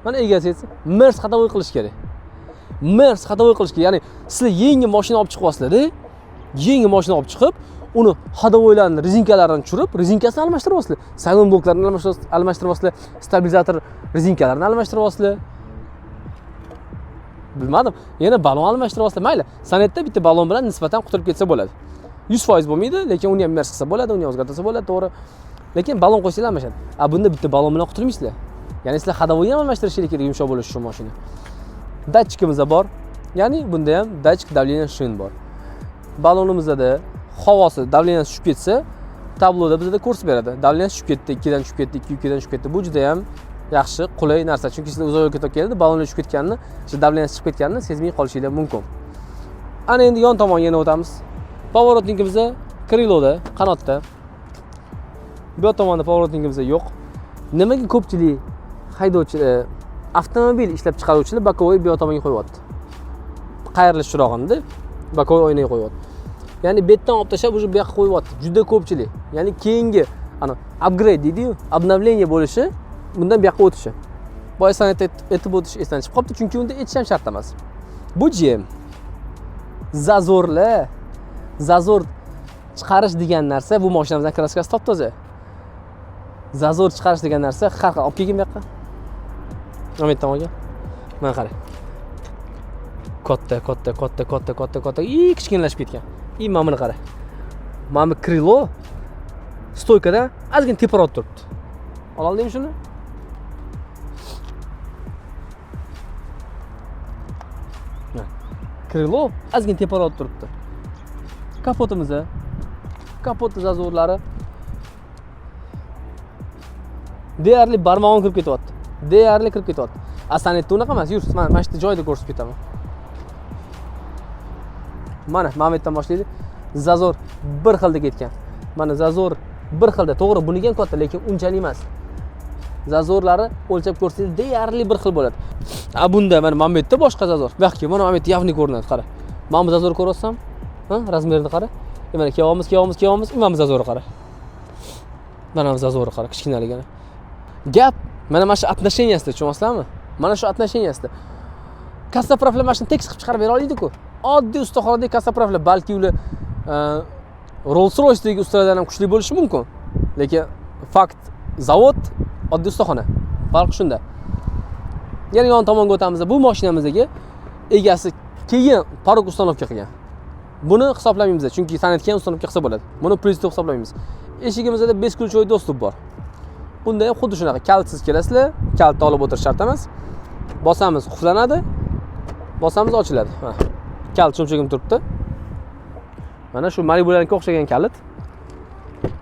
Speaker 1: Mana egasi aytsa, Mers hadovoy qilish kerak. Mers hadovoy qilish kerak. Ya'ni sizlar yangi mashina olib chiqyapsizlar-da. Yangi mashina olib chiqib, uni hadovoylarni, rezinkalarini tushirib, rezinkasini almashtiryapsizlar. Salon bloklarini almashtiryapsizlar, stabilizator rezinkalarini almashtiryapsizlar. Bilmadim. Yana balon almashtiryapsizlar. Mayli, Sonet'da bitta balon bilan nisbatan quturib ketsa bo'ladi. 100% bo'lmaydi, lekin uni ham Mers qilsa bo'ladi, uni ham o'zgartirsa bo'ladi, to'g'ri. Lekin balon qo'ysanglar almashadi. Bunda bitta balon bilan quturmaysizlar. Ya'ni sizlar hadovoyni ham almashtirishingiz kerak, yumshoq bo'lishi uchun mashina. Datchikimiz bor. Ya'ni bunda ham datchik давление shin bor. Balonimizda havosi давление tushib ketsa, tabloda bizda ko'rsatib beradi. Давление tushib ketdi, 2 dan tushib ketdi, 2 dan tushib ketdi. Bu juda ham yaxshi, qulay narsa. Chunki sizlar uzoq yo'lga ketib keldi, balonlar tushib ketganini, o'sha давление chiqib ketganini sezmay qolishingiz mumkin. Ana endi yon tomonga yana o'tamiz. Поворотникimiz kriloda, qanotda. Bu tomonda поворотникimiz yo'q. Nimaga ko'pchilik haydovchilar avtomobil ishlab chiqaruvchilar bokovoy bu tomonga qo'yapti. Qayrilish chirog'ini bokovoy oynaga qo'yapti. Ya'ni betdan olib tashlab o'sha bu yoqqa qo'yapti. Juda ko'pchilik. Ya'ni keyingi upgrade deydi-yu, obnovlение bo'lishi, bundan bu yoqqa o'tishi. Boya Sonet'da aytib o'tish esdan chiqib qoldi, chunki unda etish ham shart emas. Bu GM Zazor chiqarish degan narsa bu mashinamizdan kraskasi top-toza. Zazor chiqarish degan narsa har xil olib kelgin bu yoqqa. Omid tomonga. Mana qarang. Katta. Kichkinalashib ketgan. Mana buni qara. Mana bu krilo stoykada ozgina teparoq turibdi. Oldingmi shuni? Krilo ozgina teparoq turibdi. Kapot zazorlari deyarli barmog'im kirib ketyapti. Sonet'da unaqa emas. Yur, mana shu joyda ko'rsatib ketaman. Mana Mametdan boshlaydi. Zazor bir xilda ketgan. Mana Zazor bir xilda, to'g'ri, buniki ham katta, lekin unchalik emas. Zazorlari o'lchab ko'rsangiz deyarli bir xil bo'ladi. Bunda mana Mametda boshqa Zazor. Bu yoqqa mana Mamet явный ko'rinadi, qara. Mana bu Zazor ko'ryapsam, razmerini qara. Mana kelyapmiz. Mana bu Zazorni qara. Mana bu Zazorni qara, kichkinaligini. Gap mana shu отношениясida, tushunyapsizlarmi? Mana shu отношениясida. Kassa profil mashinani tekis qilib chiqarib bera oladi-ku. Oddiy ustaxonadagi kassa profil, balki ular Rolls-Royce'dagi ustalardan ham kuchli bo'lishi mumkin. Lekin fakt zavod oddiy ustaxona. Farq shunda. Yana yon tomonga o'tamiz. Bu mashinamizdagi egasi keyin parok ustanovka qilgan. Buni hisoblamaymiz, chunki san'at keyin ustanovka qilsa bo'ladi. Buni plyus deb hisoblamaymiz. Eshigimizda 5 ключевой достуp bor. Bunda ham xuddi shunaqa kaltsiz kelasizlar. Kaltni olib o'tirish shart emas. Bosamiz, qulflanadi. Bosamiz, ochiladi. Mana kalt cho'mchagim turibdi. Mana shu Malibularga o'xshagan kalit.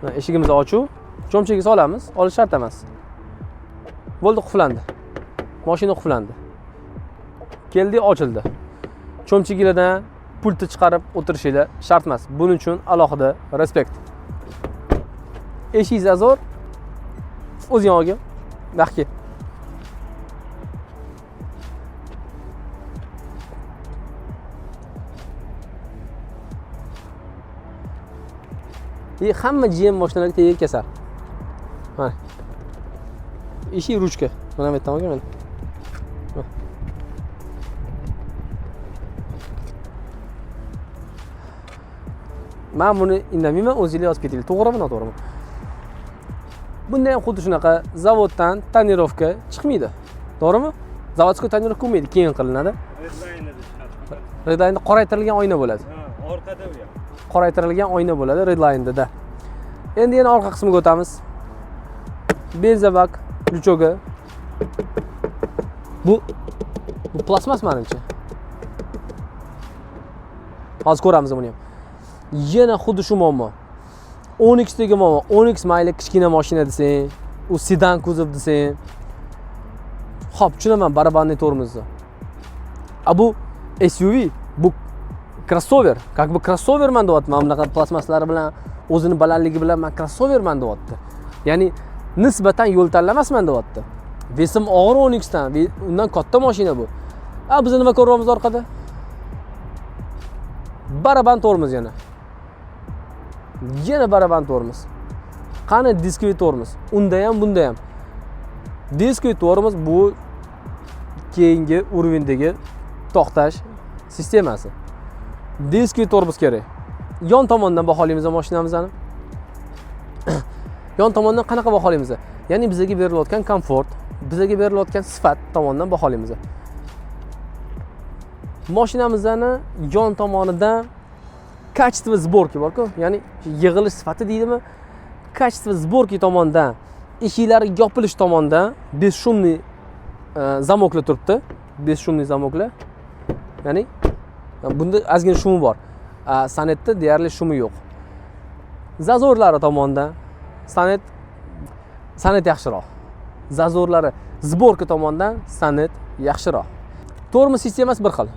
Speaker 1: Mana eshigimizni ochuv, cho'mchagiga solamiz, olish shart emas. Bo'ldi, qulflandi. Mashina qulflandi. Keldi, ochildi. Cho'mchagilardan pultni chiqarib o'tirishinglar shart emas. Buning uchun alohida respekt. Eshingiz zo'r. O'z yog'iga baxtga. Hamma GM mashinalarga tegib kasar. Mana. Eshik ruchka. Mana bu yerdan olgan. Men buni indamayman, o'zingiz yozib ketinglar. To'g'rimi, noto'g'rimi? Bunda ham xuddi shunaqa zavoddan tonirovka chiqmaydi. To'g'rimi? Zavodskiy tonirovka bo'lmaydi, keyin qilinadi. Redline'da qoraytirilgan oyna bo'ladi.
Speaker 2: Ha, orqada u ham.
Speaker 1: Qoraytirilgan oyna bo'ladi Redline'da. Endi yana orqa qismiga o'tamiz. Benzabak, luchoga. Bu plasmas menimcha. Hozir ko'ramiz buni ham. Yana xuddi shu muammo. 10X dagi muammo. 10X mayli kichkina mashina desang, u sedan kuzov desang. Xo'p, tushunaman barabanniy tormozni. Bu SUV, bu crossover. Как бы crossoverman deyapti. Mana bunaqa plasmaslari bilan, o'zini balandligi bilan men crossoverman deyapti. Ya'ni nisbatan yo'l tanlamasman deyapti. Vesim og'ir 10X dan, undan katta mashina bu. Biz nima ko'ryapmiz orqada? Baraban tormoz yana. Yana baraban tormoz. Qani diskoviy tormoz? Unda ham, bunda ham. Diskoviy tormoz bu keyingi urovendagi to'xtash sistemasi. Diskoviy tormoz kerak. Yon tomondan baholaymiz mashinamizni. Yon tomondan qanaqa baholaymiz? Ya'ni bizga berilayotgan komfort, bizga berilayotgan sifat tomonidan baholaymiz. Mashinamizni yon tomonidan качество сборки bor-ku, ya'ni yig'ilish sifati deydimi? Качество сборки tomonidan, eshiklari yopilish tomonidan beshumli zamoklar turibdi. Beshumli zamoklar. Ya'ni bunda ozgina shumi bor. San'atda deyarli shumi yo'q. Zazorlari tomonidan san'at yaxshiroq. Zazorlari sborka tomonidan san'at yaxshiroq. Tormoz sistemasi bir xil.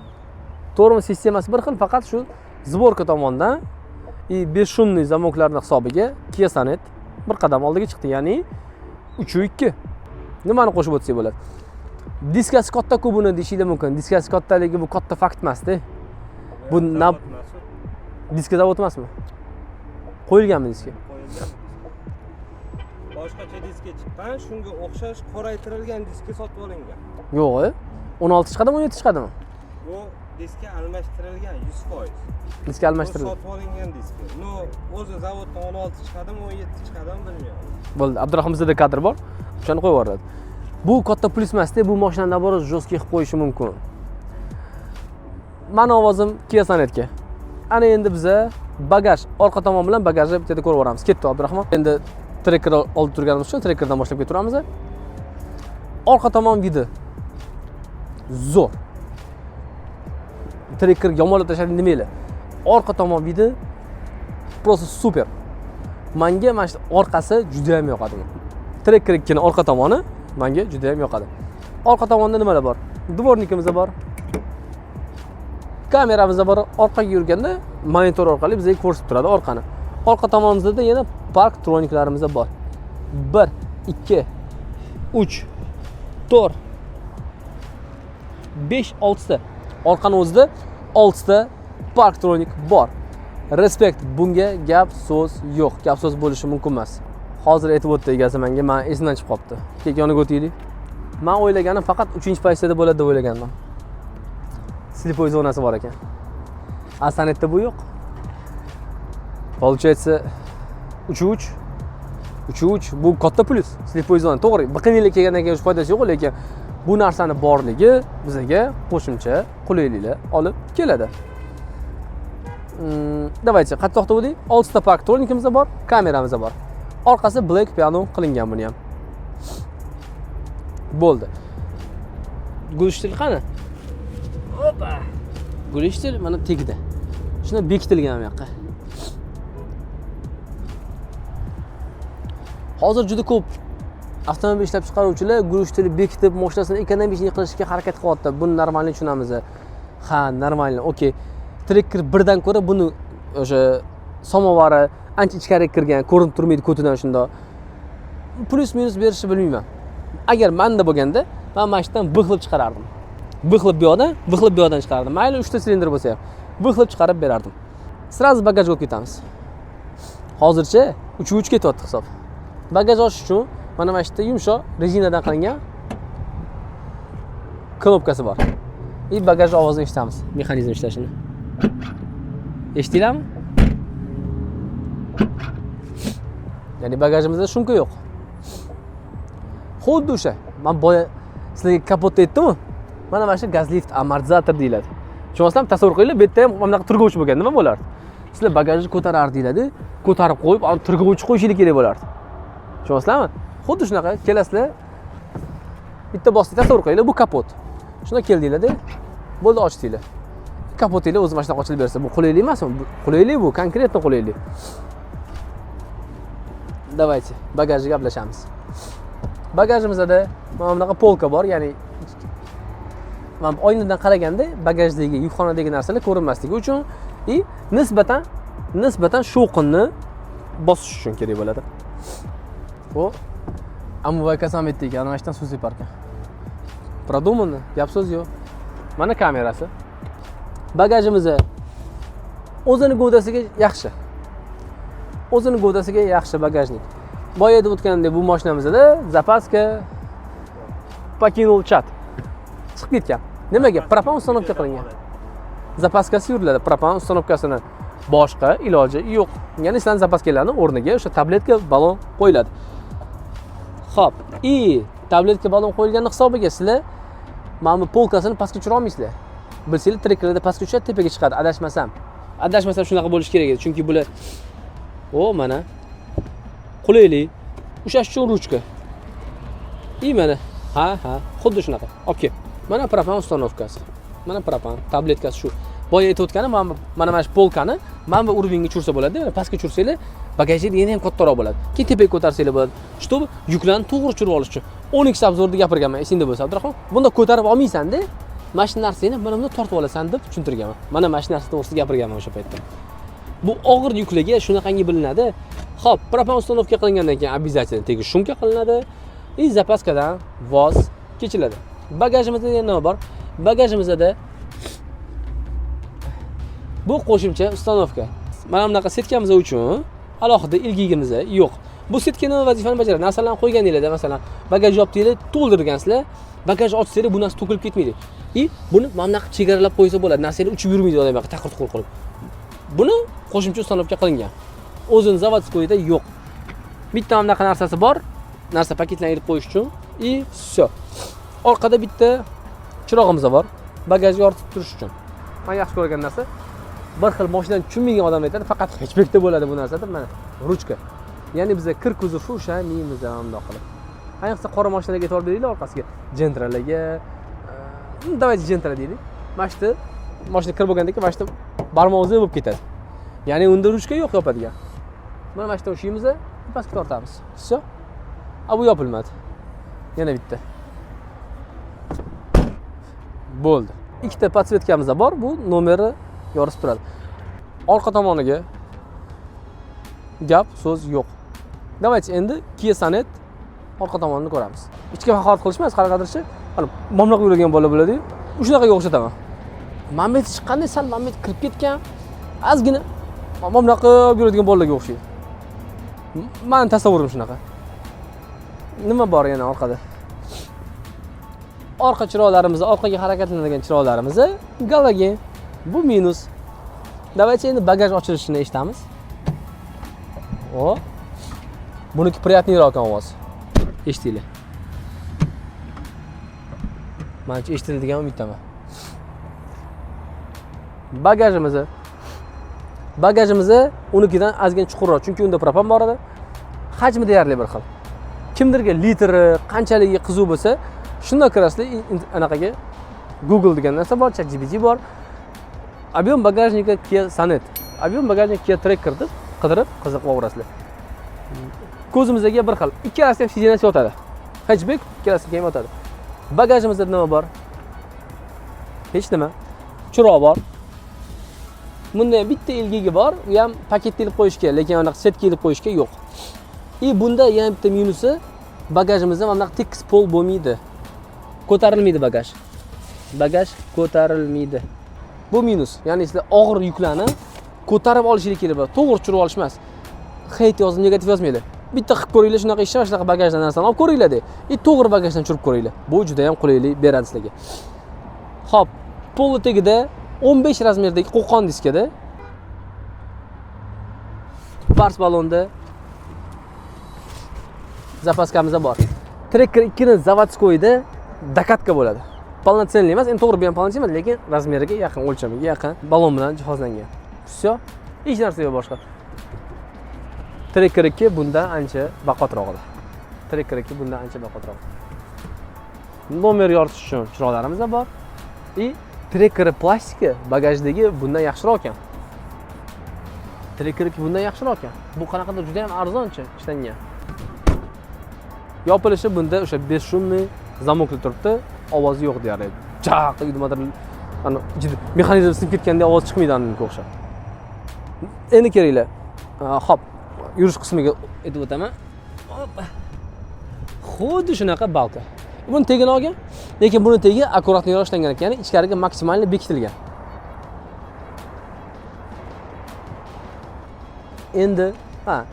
Speaker 1: Tormoz sistemasi bir xil, faqat shu sborka tomonidan 5 shumli zamoklarning hisobiga Kia Sonet bir qadam oldiga chiqdi, ya'ni 3.2. Nimani qo'shib o'tsak bo'ladi? Diskasi katta-ku buni deyishinglar mumkin. Diskasi kattaligi bu katta fakt emas-da. Bu diska zavod emasmi? Qo'yilganmi diska?
Speaker 2: Boshqacha diska chiqqan, shunga o'xshash qoraytirilgan diska sotib olingan.
Speaker 1: Yo'q, 16 chiqadimi, 17 chiqadimi?
Speaker 2: Bu diska almashtirilgan 100%.
Speaker 1: Diska almashtirilgan.
Speaker 2: Sotib olingan diska. No, o'zi zavoddan 16 chiqadimi, 17 chiqadimi bilmayman.
Speaker 1: Bo'ldi, Abdurahmonzada kadr bor. O'shani qo'yib yuboradi. Bu katta plyus emas-da, bu mashinani naborat jo'stki qilib qo'yishi mumkin. Meni ovozim Kia Sonetga. Ana endi biza bagaj, orqa tomon bilan bagajni bitta ko'rib boramiz. Ketdi Abdurahmon. Endi trekker olib turganimiz uchun trekkerdan boshlab ketaveramiz. Orqa tomon vidi zo'r. Trekker yomonlab tashladim demaylar. Orqa tomon vidi просто super. Menga mana shu orqasi juda ham yoqadi. Trekker ikkini orqa tomoni menga juda ham yoqadi. Orqa tomonda nimalar bor? Dvornikimiz bor. Kameramiz bor. Orqaga yurganda monitor orqali bizga ko'rsatib turadi orqani. Orqa tomonimizda yana park troniklarimiz bor. 1, 2, 3, 4, 5, 6 ta. Orqani o'zida 6 ta park tronik bor. Respekt, bunga gap so'z yo'q. Gap so'z bo'lishi mumkin emas. Hozir aytib o'tdi egasi menga, men esimdan chiqib qolibdi. Kel yoniga o'taylik. Men o'ylaganim faqat 3-pozisyada bo'ladi deb o'ylagandim. Slipoy zonasi bor ekan. A san'atda bu yo'q. Получается 3-3 bu katta plyus. Slipoy zona. To'g'ri, biqiniylik kelgandan keyin foydasi yo'q, lekin bu narsani borligi bizga qo'shimcha qulayliklar olib keladi. Давайте, qayerda to'xtadik? 6 ta parktronikimiz bor, kameramiz bor. Orqasi black piano qilingan buni ham. Bo'ldi. Gulishtil qani? Opa. Gulishtil mana tegdi. Shuni bekitilgan bu yoqqa. Hozir juda ko'p avtomobil ishlab chiqaruvchilar gulishtilni bekitib, mashinasini ekonomik qilishga harakat qilyapti. Buni normalni tushunamiz. Ha, normalni. Okey. Trekker birdan ko'ra buni o'sha samovari ancha ichkariga kirgan, ko'rinib turmaydi ko'tidan shunda. Plus minus berishni bilmayman. Agar menda bo'lganda, men mashinadan bixlib chiqarardim. Bixlib bu yoqdan chiqarardim. Mayli 3 ta silindr bo'lsa ham, bixlib chiqarib berardim. Sразу bagajga olib ketamiz. Hozircha 3-3 ketyapti hisob. Bagaj ochish uchun mana mana shu yumshoq rezinadan qilingan knopkasi bor. Bagaj ovozini eshitamiz, mexanizm ishlashini. Eshitdinglarmi? Ya'ni bagajimizda shumka yo'q. Xuddi o'sha. Men boya sizlarga kapotda aytdim-ku. Mana mana shu gaz lift amortizator deyiladi. Tushunasizlarmi? Tasavvur qilinglar, bu yerda ham mana bunaqa turgovchi bo'lgan, nima bo'lardi? Sizlar bagajni ko'tarardinglar, ko'tarib qo'yib, turgovchi qo'yishingiz kerak bo'lardi. Tushunasizlarmi? Xuddi shunaqa kelasizlar. Bitta bosib tasavvur qilinglar, bu kapot. Shuna keldinglar-da, bo'ldi ochdinglar. Kapotinglar o'zi mashina ochilib bersa, bu qulaylik emasmi? Qulaylik bu, konkretno qulaylik. Давайте, bagajni gaplashamiz. Bagajimizda mana bunaqa polka bor, ya'ni men oynadan qaraganda bagajdagi, yukxonadagi narsalar ko'rinmasligi uchun nisbatan shovqinni bosish uchun kerak bo'ladi. Bu amuvayka sametdagi ana shundan suv separkan. Продумано, gap so'z yo'q. Mana kamerasi. Bagajimiz o'zini g'o'dasiga yaxshi. O'zini g'o'dasiga yaxshi bagajnik. Boya aytib o'tgandek, bu mashinamizda zapaska покинул чат. Chiqib ketgan. Nimaga? Propan uстановка qilingan. Zapaskasi yuriladi. Propan uстановкасini boshqa iloji yo'q. Ya'ni sizlarning zapaskalarning o'rniga o'sha tabletka balon qo'yiladi. Xo'p, tabletka balon qo'yilgan hisobiga sizlar mana bu polkasini pastga tushira olmaysizlar. Bilsanglar, trekkerlarda pastga tushadi, tepaga chiqadi, adashmasam. Adashmasam shunaqa bo'lishi kerak edi, chunki bular mana qulaylik. Ushlash uchun ruchka. Mana. Ha, xuddi shunaqa. Okey. Mana propan uстановкасы. Mana propan tabletkasi shu. Boya aytib o'tganim, mana shu polkani mana bu уровеньga tushirsa bo'ladi, pastga tushsanglar, bagajingiz yana ham kattaroq bo'ladi. Keyin tepaga ko'tarsanglar bo'ladi. Чтобы yuklarni to'g'ri tushirib olish uchun. 10x obzorda gapirganman, esingda bo'lsa, Abdurahmon. Bunda ko'tarib olmaysan-da, mana shu narsani mana bunda tortib olasan deb tushuntirganman. Mana shu narsa to'g'risida gapirganman o'sha paytda. Bu og'ir yuklarga shunaqangi bilinadi. Xo'p, propan uстановка qilingandan keyin обязательно tegish shumka qilinadi. Zapaskadan voz kechiladi. Bagajimizda yana nima bor? Bagajimizda bu qo'shimcha uстановка. Mana bunaqa setkamiz uchun alohida ilgigimiz yo'q. Bu setka nima vazifani bajaradi? Narsalarni qo'yganingizda, masalan, bagaj yopdinglar, to'ldirgansizlar, bagaj ochsanglar bu narsa to'kilib ketmaydi. Buni mana bunaqa chegaralab qo'ysa bo'ladi. Narsalar uchib yurmaydi odam yoqqa taqir-tuqir qilib. Buni qo'shimcha uстановка qilingan. O'zini zavodskoyda yo'q. Bitta mana bunaqa narsasi bor. Narsa paketlarni ilib qo'yish uchun. Всё. Orqada bitta chirog'imiz bor. Bagajni yoritib turish uchun. Men yaxshi ko'rgan narsa, bir xil mashinadan tushunmagan odamlar aytadi, faqat hatchbekda bo'ladi bu narsa deb, mana ruchka. Ya'ni biz kir kuzovi ushlamaymiz undoq qilib. Ayniqsa qora mashinalarga e'tibor beringlar, orqasiga Gentralarga, давайте Gentra deylik. Mana shu mashina kir bo'lgandan keyin mana shu barmoqzi bo'lib ketadi. Ya'ni unda ruchka yo'q yopadigan. Mana mana shu ushimizni pastga tortamiz. Всё. Bu yopilmadi. Yana bitta. Bo'ldi. Ikkita podsvetkamiz bor. Bu nomeri yoritib turadi. Orqa tomoniga gap so'z yo'q. Давайте endi Kia Sonet orqa tomonini ko'ramiz. Ichki haqorat qilishmas, qanaqadirchi, mana momloq yuradigan bola bo'ladi-yu. Shunaqaga o'xshataman. Mammet chiqqanda sal mammet kirib ketgan, ozgina momloq yuradigan bolalarga o'xshaydi. Mani tasavvurim shunaqa. Nima bor yana orqada? Orqa chiroqlarimiz, orqaga harakatlanadigan chiroqlarimiz galogen. Bu minus. Давайте endi bagaj ochilishini eshitamiz. O. Buniki приятныйroq ovoz. Eshitinglar. Menimcha eshitildi degan umiddaman. Bagajimiz unikidan ozgina chuqurroq, chunki unda propan bor edi. Hajmi deyarli bir xil. Kimdirga litri, qanchaligi qiziq bo'lsa, shunday kirasizlar anaqaga Google degan narsa bor, ChatGPT bor. Объем багажника Kia Sonet. Объем багажника Kia Tracker deb qidirib qiziqib o'rasizlar. Ko'zimizga bir xil. Ikkalasi ham sidenasi yotadi. Hatchback ikkalasi ham yotadi. Bagajimizda nima bor? Hech nima. Chiroq bor. Bunda bitta ilgigi bor, u ham paketga ilib qo'yishga, lekin anaqa setga ilib qo'yishga yo'q. Bunda yana bitta minusi, bagajimizda mana bunaqa tekis pol bo'lmaydi. Ko'tarilmaydi bagaj. Bagaj ko'tarilmaydi. Bu minus. Ya'ni sizlar og'ir yuklarni ko'tarib olishingiz kerak. To'g'ri tushirib olish emas. Hate yozib, negativ yozmaydi. Bitta qilib ko'ringlar, shunaqa ishlar, shunaqa bagajdan narsani olib ko'ringlar-da. To'g'ri bagajdan tushirib ko'ringlar. Bu juda ham qulaylik beradi sizlarga. Xo'p, poli tagida 15 razmerdagi qo'qon diskada Pars balonda zapaskamiz bor. Tracker 2 ni zavodskoyda dakatka bo'ladi. Полноценный emas, endi to'g'ri bu ham полноценный emas, lekin razmeriga yaqin, o'lchamiga yaqin balon bilan jihozlangan. Всё. Hech narsa yo'q boshqa. Tracker 2 bundan ancha baqotroq edi. Tracker 2 bundan ancha baqotroq. Nomer yoritish uchun chiroqlarimiz bor. Tracker plastiki bagajdagi bundan yaxshiroq ekan. Tracker 2 bundan yaxshiroq ekan. Bu qanaqadir juda ham arzoncha ishlangan. Yopilishi bunda o'sha beshumli zamokli turibdi, ovozi yo'q deyarli. Chaq nimadir ana mexanizm sinib ketganda ovoz chiqmaydi unga o'xshab. Endi keringlar. Xo'p, yurish qismiga aytib o'taman. Hoppa. Xuddi shunaqa balka. Buni tegini olgan, lekin buni tegi akkuratliroq ishlangan ekan, ya'ni ichkariga maksimalni bekitilgan. Endi,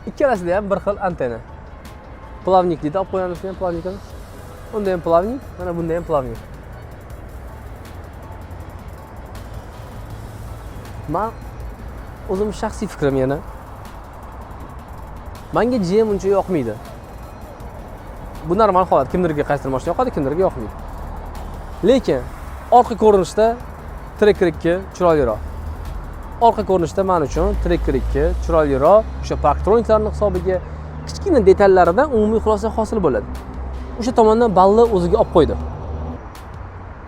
Speaker 1: ikkalasida ham bir xil antena. Plavnik deydi, olib qo'yamiz ham plavnikni. Bunda ham plavnik, mana bunda ham plavnik. Men o'zim shaxsiy fikrim yana. Menga GM uncha yoqmaydi. Bu normal holat. Kimdirga qaysidir mashina yoqadi, kimdirga yoqmaydi. Lekin orqa ko'rinishda Tracker 2 chiroyliroq. Orqa ko'rinishda men uchun Tracker 2 chiroyliroq, o'sha parktroniklarning hisobiga kichkina detallaridan umumiy xulosa hosil bo'ladi. O'sha tomondan balli o'ziga olib qo'ydi.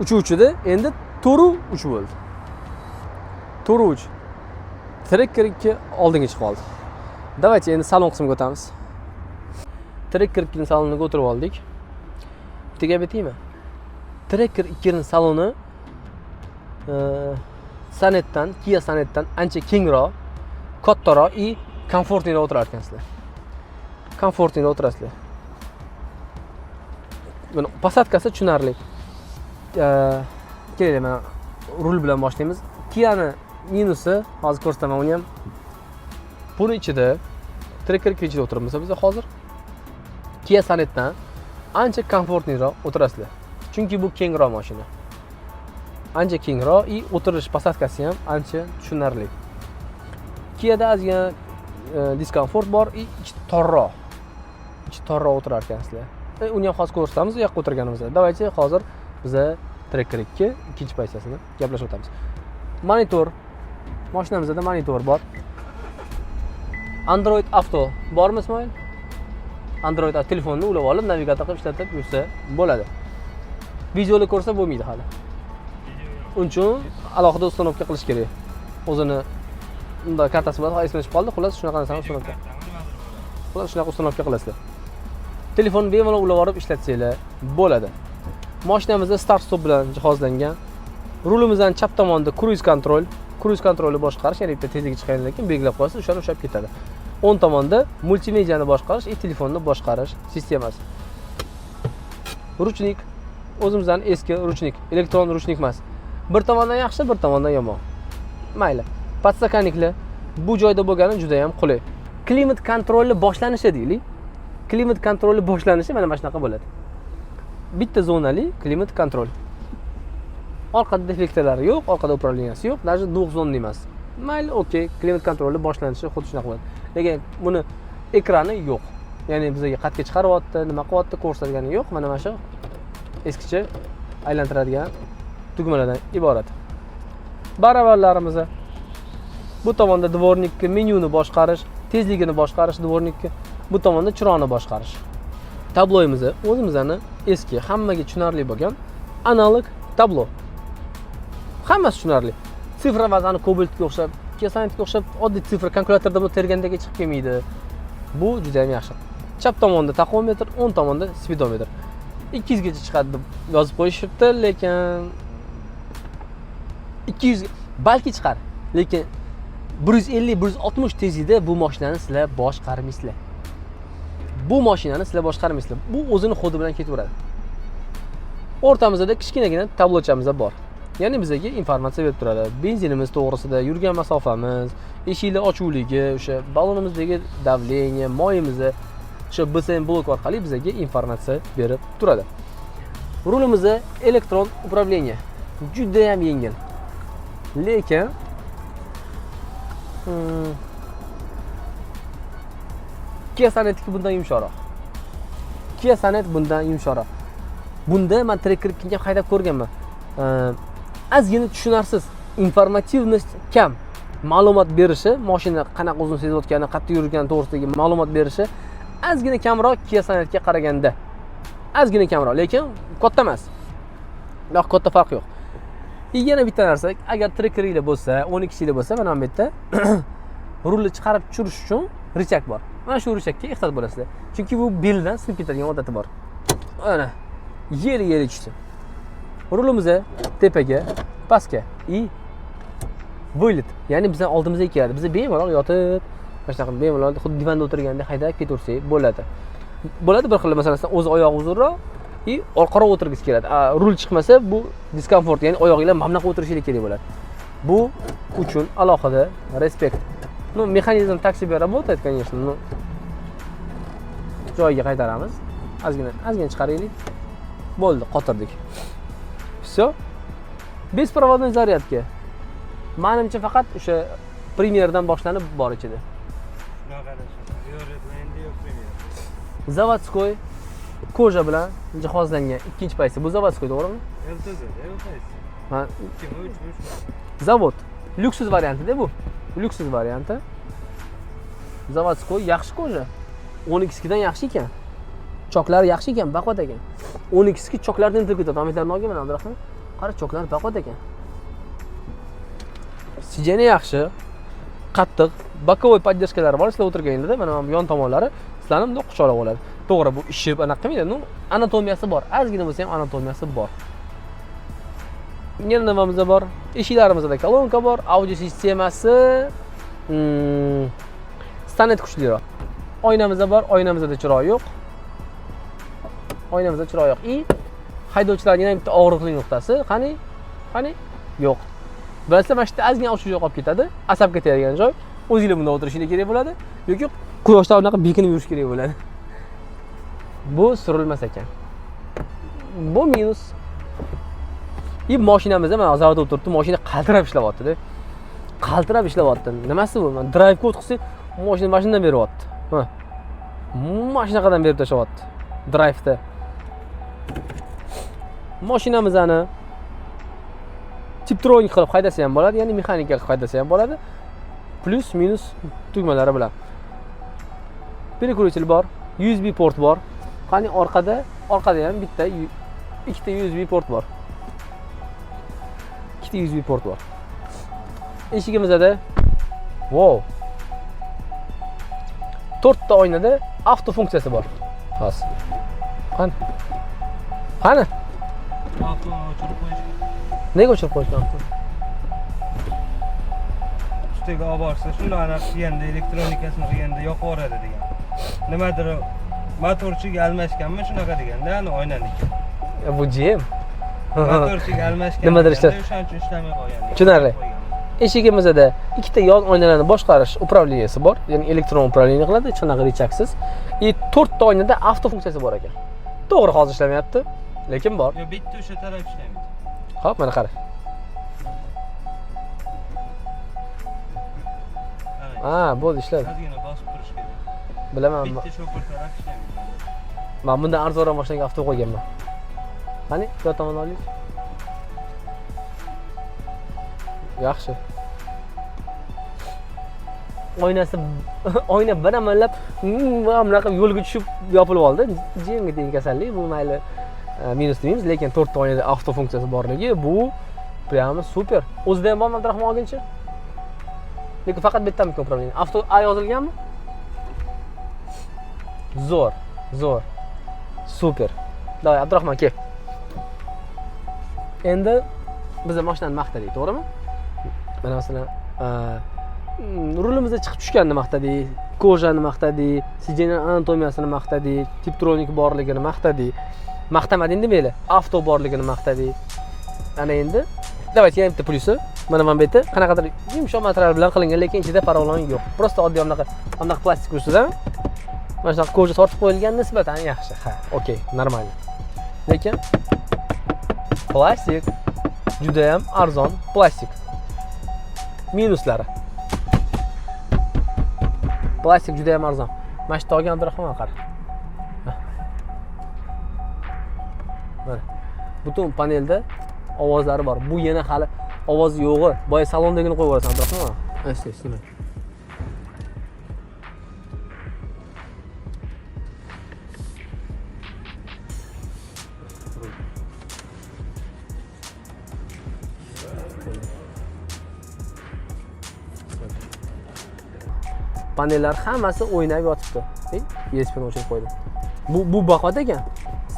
Speaker 1: Uchuvchida endi 4-3 bo'ldi. 4-3. Tracker 2 oldinga chiqib oldi. Давайте endi salon qismiga o'tamiz. Tracker 2 ning saloniga o'tirib oldik. Bitta gap aytaymi? Tracker 2 ning saloni Sonetdan, Kia Sonetdan ancha kengroq, kattaroq va komfortliroq o'tirar ekansizlar. Komfortliroq o'tirasizlar. Buni posadkasi tushunarli. Keling, mana rul bilan boshlaymiz. Kia'ni minusi, hozir ko'rsataman uni ham. Buni ichida Tracker 2 ichida o'tiribmiz biz hozir. Kia Sonetdan ancha komfortliroq o'tirasizlar. Chunki bu kengroq mashina. Ancha kengroq va o'tirish posadkasi ham ancha tushunarli. Kia'da ozgina diskomfort bor va ichi torroq. Ichi torroq o'tirar ekansizlar. Uni ham hozir ko'rsatamiz, u yoqqa o'tirganimizda. Давайте hozir biz Tracker 2 ikkinchi pozitsiyasini gaplashib o'tamiz. Monitor. Mashinamizda monitor bor. Android Auto bormi Ismoil? Android telefonni ulab olib, navigator qilib ishlatib yursa bo'ladi. Videoni ko'rsa bo'lmaydi hali. Uning uchun alohida uстановка qilish kerak. O'zini unda kartasi bilan esdan chiqib qoldi, xullas shunaqa narsani uстановка. Xullas shunaqa uстановка qilasizlar. Telefonni bemalol ulab olib ishlatsanglar bo'ladi. Mashinamizda start stop bilan jihozlangan. Rulimizdan chap tomonda cruise kontrolni boshqarish, ya'ni bitta tezligi chiqqandan keyin belgilab qo'yasiz, o'shani ushlab ketadi. O'ng tomonda multimediani boshqarish va telefonni boshqarish sistemasi. Ruchnik o'zimizdan eski ruchnik, elektron ruchnik emas. Bir tomondan yaxshi, bir tomondan yomon. Mayli. Podstakanniklar bu joyda bo'lgani juda ham qulay. klimat kontroli boshlanishi deylik. Klimat kontroli boshlanishi mana shunaqa bo'ladi. Bitta zonali klimat kontrol. Orqada deflektorlari yo'q, orqada upravleniyasi yo'q, даже двухзонный emas. Mayli, okey, klimat kontroli boshlanishi xuddi shunaqa bo'ladi. Lekin buni ekrani yo'q. Ya'ni bizga qatga chiqaryapti, nima qilyapti, ko'rsatgani yo'q. Mana shu eskicha aylantiradigan tugmalardan iborat. Baravarlarimiz bu tomonda dvornikni menyuni boshqarish, tezligini boshqarish dvornikni, bu tomonda chiroqni boshqarish. Tabloyimiz o'zimizning eski, hammaga tushunarli bo'lgan analog tablo. Hammasi tushunarli. Sifra vazani Cobaltga o'xshab, Kesanetga o'xshab oddiy sifra kalkulyatorda bu tergandagi chiqib kelmaydi. Bu juda ham yaxshi. Chap tomonda taxometr, o'ng tomonda speedometr. 200 gacha chiqadi deb yozib qo'yishibdi, lekin 200 balki chiqar, lekin 150-160 tezlikda bu mashinani sizlar boshqarmaysizlar. Bu mashinani sizlar boshqarmaysizlar. Bu o'zini xodi bilan ketaveradi. O'rtamizda kichkinagina tablochamiz bor. Ya'ni bizga informatsiya berib turadi. Benzinimiz to'g'risida, yurgan masofamiz, eshiklar ochuvligi, o'sha ballonimizdagi davleniya, moyimizni o'sha BSM blok orqali bizga informatsiya berib turadi. Rulimiz elektron upravleniya. Juda ham yengil. Lekin Kia Sonet'ki bundan yumshoqroq. Kia Sonet bundan yumshoqroq. Bunda men Trekker'ga haydab ko'rganman. Ozgina tushunarsiz, informativnost kam. Ma'lumot berishi, mashina qanaqa uzun sezayotgani, qayerda yurgani to'g'risidagi ma'lumot berishi ozgina kamroq Kia Sonet'ga qaraganda. Ozgina kamroq, lekin katta emas. Yo'q, katta farq yo'q. Yana bitta narsa, agar Trekker'inglar bo'lsa, 12 chili bo'lsa, mana bu yerda rulni chiqarib tushirish uchun richak bor. Mana shu richakka ehtiyot bo'lasizlar. Chunki bu beldan sinib ketadigan odati bor. Mana yeri tushdi. Rulimiz tepaga, pastga и вылет. Ya'ni bizdan oldimizga keladi. Biz bemalol yotib, mana shunaqa bemalol xuddi divanda o'tirganda haydab ketaversak bo'ladi. Bo'ladi bir xil masalan o'z oyog'i uzunroq и orqaroq o'tirgisi keladi. Rul chiqmasa bu diskomfort, ya'ni oyog'inglar mamnaqa o'tirishingiz kerak bo'ladi. Bu uchun alohida respekt. Ну, mexanizm так себе работает, конечно, но joyiga qaytaramiz. Ozgina chiqaraylik. Bo'ldi, qotirdik. Всё. Bespроводной zaryadka. Menimcha faqat o'sha Premierdan boshlanib bor ichida. Заводской koja bilan jihozlangan ikkinchi paysi. Bu заводской, to'g'rimi? Ha, zavod. Lyuksiz variantida bu. Lyuksiz varianti. Заводской yaxshi koja. 12 dan yaxshi ekan. Choklari yaxshi ekan, baqvat ekan. 12 choklardan intilib ketadi. Tomitlarni olganman, Abdurahmon. Qara, choklar baqvat ekan. Sijeni yaxshi, qattiq, bokovoy поддержкалari bor. Sizlar o'tirganingizda mana bu yon tomonlari sizlarni bunday quchoqlab oladi. To'g'ri, bu ishib anaqa qilmaydi. Ну, anatomiyasi bor. Ozgina bo'lsa ham anatomiyasi bor. Yana nimamiz bor? Eshiklarimizda kolonka bor, audio sistemasi, Sonet kuchliroq. Oynamiz bor, oynamizda chiroq yo'q. Oynamizda chiroq yo'q. И haydovchilarning ham bitta og'riqli nuqtasi, qani? Yo'q. Bilasizlar, mana shu yerda ozgina ochiq joy qolib ketadi. Asabga tegadigan joy. O'zingizlar bunda o'tirishingiz kerak bo'ladi yoki quyoshda unaqa bekinib yurish kerak bo'ladi. Bu surilmas ekan. Bu minus. И mashinamizda mana zavodda o'tiribdi, mashina qaltirab ishlayapti-da. Qaltirab ishlayapti. Nimasi bu? Men drive-ga o'tqizsam, mashina mashinadan beryapti. Ha. Mashinaqadan berib tashlayapti. Drive-da. Mashinamizni Tiptronic qilib haydasa ham bo'ladi, ya'ni mexanika qilib haydasa ham bo'ladi. Plus minus tugmalari bilan. Переключатель bor, USB port bor. Qani orqada ham ikkita USB port bor. Ikkita USB port bor. Eshigimizda wow. 4 ta oynada avto funksiyasi bor. Hozir. Qani?
Speaker 2: Avto o'chirib qo'yish.
Speaker 1: Nega o'chirib qo'yishgan?
Speaker 2: Ustiga olib borsa, shuni anaqa qilganda, elektronikasini qilganda yoqib yuboradi degan. Nimadir motorchiga almashganmi shunaqa deganda, ana oynaniki.
Speaker 1: Bu jim.
Speaker 2: Motorchiga almashgan.
Speaker 1: Nimadir ishlar.
Speaker 2: O'shaning uchun ishlamay qolgan.
Speaker 1: Tushunarli. Eshigimizda ikkita yon oynalarni boshqarish upravleniyaси bor, ya'ni elektron upravleniya qiladi, hech qanaqa richaksiz. 4 ta oynada avto funksiyasi bor ekan. To'g'ri, hozir ishlamayapti, lekin bor.
Speaker 2: Yo, bitta o'sha taraf ishlamaydi.
Speaker 1: Xo'p, mana qara. Bo'ldi, ishladi.
Speaker 2: Ozgina bosib turish kerak.
Speaker 1: Bilaman.
Speaker 2: Bitta shofir taraf ishlamaydi.
Speaker 1: Men bundan arzonroq mashinaga avto qo'yganman. Qani, bu tomon oling. Yaxshi. Oynasi oyna bir amallab bunaqa yo'lga tushib yopilib oldi. Jenga teng kasallik, bu mayli minus demaymiz, lekin 4 ta oynada avto funksiyasi borligi bu prямо super. O'zida ham bormi Abdurahmon olguncha? Lekin faqat bittami upravleniya. Avto A yozilganmi? Zo'r. Super. Davay, Abdurahmon kel. Endi biz mashinani maqtadik, to'g'rimi? Mana masalan, rulimizda chiqib tushganini maqtadik, kojani maqtadik, sidenyan anatomiyasini maqtadik, tiptronik borligini maqtadik. Maqtamading demayli, avto borligini maqtadik. Ana endi давайте yana bitta plyusi. Mana bu yerda qanaqadir yumshoq material bilan qilingan, lekin ichida porolon yo'q. Просто oddiy bunaqa plastik ustida mana shunaqa koja tortib qo'yilgan, nisbatan yaxshi. Ha, okey, normal. Lekin plastik juda ham arzon plastik. Minuslari. Plastik juda ham arzon. Mana shu olgan Abdurahmon qara. Mana. Butun panelda ovozlari bor. Bu yana hali ovozi yo'g'i. Boya salondagini qo'yib yuborasan Abdurahmon. Eslayman. Panellar hammasi o'ynab yotibdi. ESP'ni o'chirib qo'ydim. Bu baqvat ekan.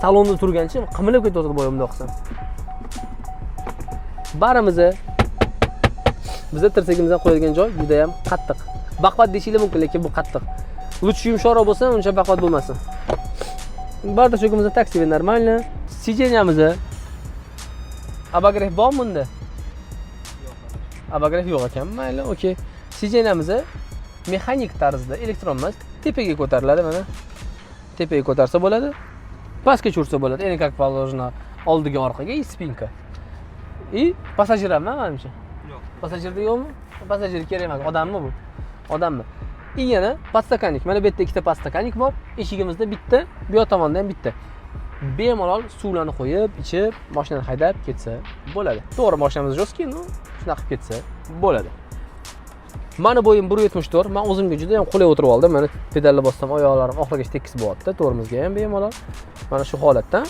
Speaker 1: Salonda turgancha qimirlab ketadi boya bunday qilsam. Barimizni biza tirsagimizdan qo'yilgan joy juda ham qattiq. Baqvat deyishinglar mumkin, lekin bu qattiq. Lutch yumshoqroq bo'lsa, uncha baqvat bo'lmasin. Bardashogimizda taksi normalni. Sideniyamizni abagreх bormi bunda? Abagreх yo'q ekan. Mayli, okey. Sideniyamizni mexanik tarzda elektron emas, tepaga ko'tariladi mana. Tepaga ko'tarsa bo'ladi. Pastga tushirsa bo'ladi. Endi как положено, oldiga orqaga spinka. Passajir hammi menimcha?
Speaker 2: Yo'q.
Speaker 1: Passajirda yo'qmi? Passajir kerak emas, odammi bu? Odammi? Yana podstakannik. Mana bu yerda ikkita podstakannik bor. Eshigimizda bitta, bu yoq tomonda ham bitta. Bemalol suvlarni qo'yib, ichib, mashinani haydab ketsa bo'ladi. To'g'ri, mashinamiz joski, no, shunaqa qilib ketsa bo'ladi. Mani bo'yim 1.74. Men o'zimga juda ham qulay o'tirib oldim. Mana pedalni bossam oyoqlarim oxirigacha tekis bo'lyapti. To'rimizga ham bemalol. Mana shu holatda.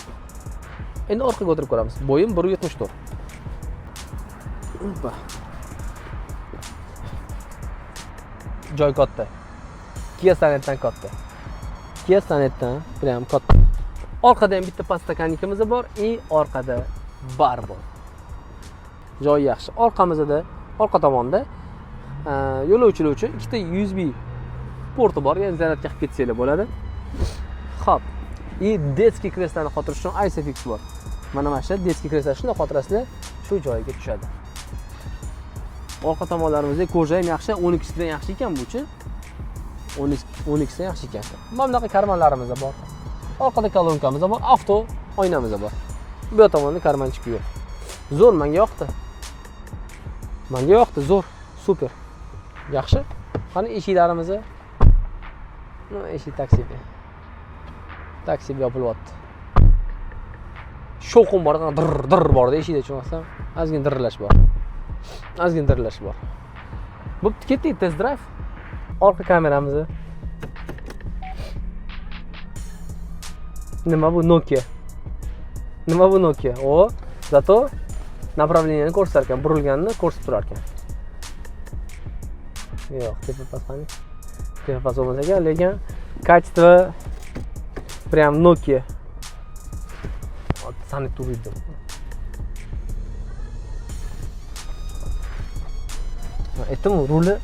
Speaker 1: Endi orqaga o'tirib ko'ramiz. Bo'yim 1.74. Oppa. Joy katta. Kia Sonet'dan katta. Kia Sonet'dan prям katta. Orqada ham bitta podstakannikimiz bor, orqada bar bor. Joy yaxshi. Orqamizda, orqa tomonda yo'lovchilar uchun ikkita USB porti bor, ya'ni zaryadga qilib ketsanglar bo'ladi. Xo'p. Детский kreslani qotirish uchun ISOFIX bor. Mana shu детский kreslar shunday qotirasizlar, shu joyiga tushadi. Orqa tomonlarimizda koja ham yaxshi, 12 dan yaxshi ekan buchi. 12 dan yaxshi ekan. Mana bunaqa karmanlarimiz bor. Orqada kolonkamiz bor, avto oynamiz bor. Bu tomonda karmanchik yo'q. Zo'r, menga yoqdi. Menga yoqdi, zo'r, super. Yaxshi. Qani eshiklarimizni? Eshik taksiga. Taksi yopilyapti. Sho'qim bor, dir bor, eshikda tushmasam, ozgina dirlash bor. Bo'pti, ketdik, test drive. Orqa kameramizni. Nima bu Nokia? O, zato направленияni ko'rsatar ekan, burilganini ko'rsatib turar ekan. Yo'q, tepa qani. Tepa bo'lmasa ekan, lekin качество прям Nokia. Sani turdim. Это руль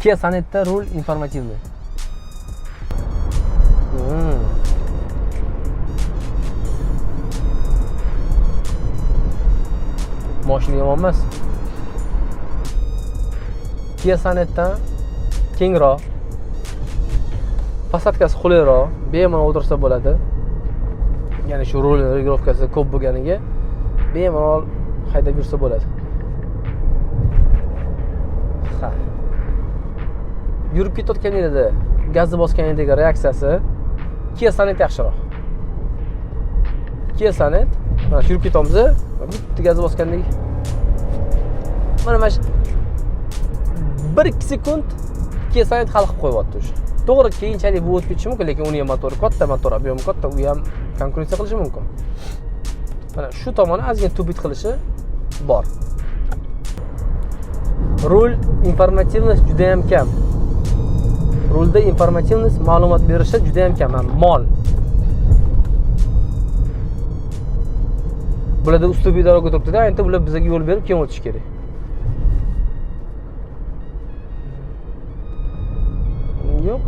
Speaker 1: Kia Sonet'da rul informativniy. Mashina yomon emas. Kia Soletdan kengroq, posадкasi qulayroq, bemalol o'tirsa bo'ladi. Ya'ni shu rul regulovkasi ko'p bo'lganiga bemalol haydab yursa bo'ladi. Ha. Yurib ketayotganingizda gazni bosganingdagi reaksiyasi Kia Solet yaxshiroq. Kia Solet mana yurib ketamiz, bitta gazni bosgandek. Mana shu 1-2 sekund Kia Solet hal qilib qo'yyapti o'sha. To'g'ri, keyinchalik bu o'tib ketishi mumkin, lekin uni ham motori katta, motor ob'yomi katta, u ham konkurensiya qilishi mumkin. Mana shu tomoni ozgina tubit qilishi bor. Rul informativность juda ham kam. Rulda informativность ma'lumot berishi juda ham kam, mol. Bularda uslubiy daraga turibdi-da, endi bular bizga yo'l berib keyin o'tish kerak. Yo'q.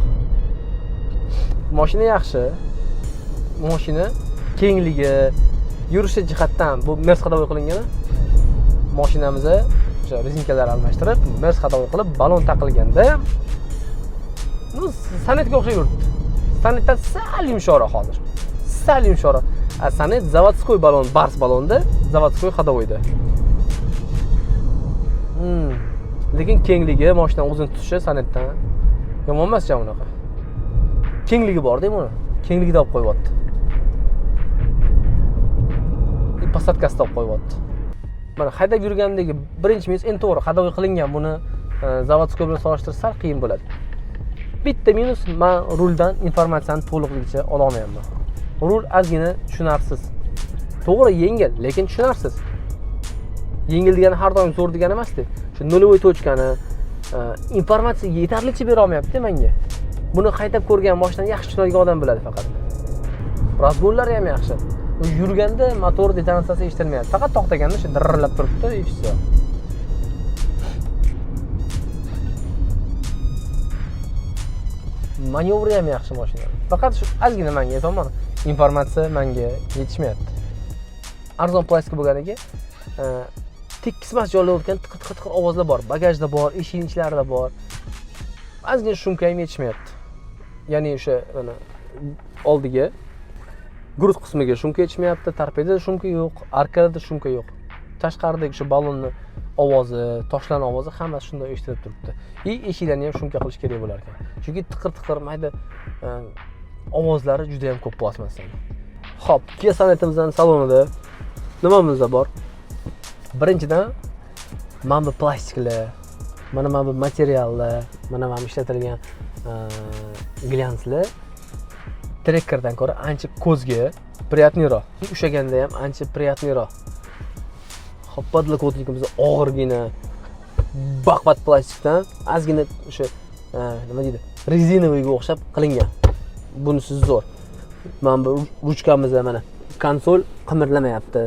Speaker 1: Mashina yaxshi. Mashina kengligi, yurishi jihatdan bu Mercedes hadovoy qilingan. Mashinamizga o'sha rezinkalar almashtirib, Mercedes hadovoy qilib, balon taqilganda Soletga o'xshab yuribdi. Soletdan sal yumshoqroq hozir. Sal yumshoqroq. Solet zavodskoy balon, bars balonda, zavodskoy hadovoyda. Lekin kengligi, mashina o'zini tutishi Soletdan yomon emas unaqa. Kengligi bor-da buni. Kengligida olib qo'yapti. Posадкасida olib qo'yapti. Mana haydab yurgandagi birinchi minus endi to'g'ri hadovoy qilingan, buni zavodskoy bilan solishtirish sal qiyin bo'ladi. Bitta minus, men ruldan informatsiyani to'liqligicha ola olmayapman. Rul ozgina tushunarsiz. To'g'ri yengil, lekin tushunarsiz. Yengil degani har doim zo'r degani emas-da. Shu nolvoy tochkani informatsiya yetarlicha bera olmayapti menga. Buni haydab ko'rgan, mashinani yaxshi tushunadigan odam biladi faqat. Razgo'llari ham yaxshi. Yurganda motor detonatsiyasi eshitilmayapti. Faqat to'xtaganda shu dirrillab turibdi, eshitsa. Manyovri ham yaxshi mashina. Faqat shu ozgina menga aytaman, informatsiya menga yetishmayapti. Arzon plastik bo'lganiga tekismas joylarda o'tgan tiqir-tiqir ovozlar bor, bagajda bor, eshik ichlarida bor. Ozgina shumka ham yetishmayapti. Ya'ni o'sha mana oldiga gruz qismiga shumka yetishmayapti, torpedada shumka yo'q, arkada shumka yo'q. Tashqaridagi o'sha balonni ovozi, toshlan ovozi hammasi shunday eshitilib turibdi. Eshiklarni ham shumka qilish kerak bo'lar ekan. Chunki tiqir-tiqir mayda ovozlari juda ham ko'p plasmasdan. Xo'p, Kia Soletimizning salonida nimamiz bor? Birinchidan mana bu plastiklar, mana bu materiallar, mana bu ishlatilgan glanslar trekkerdan ko'ra ancha ko'zga приятныйroq. Ushaganda ham ancha приятныйroq. Xo'p, podlokotnikimiz og'irgina baqvat plastikdan ozgina o'sha nima deydi, rezinoviga o'xshab qilingan. Bunisi zo'r. Mana bu ruchkamizda mana konsol qimirlamayapti.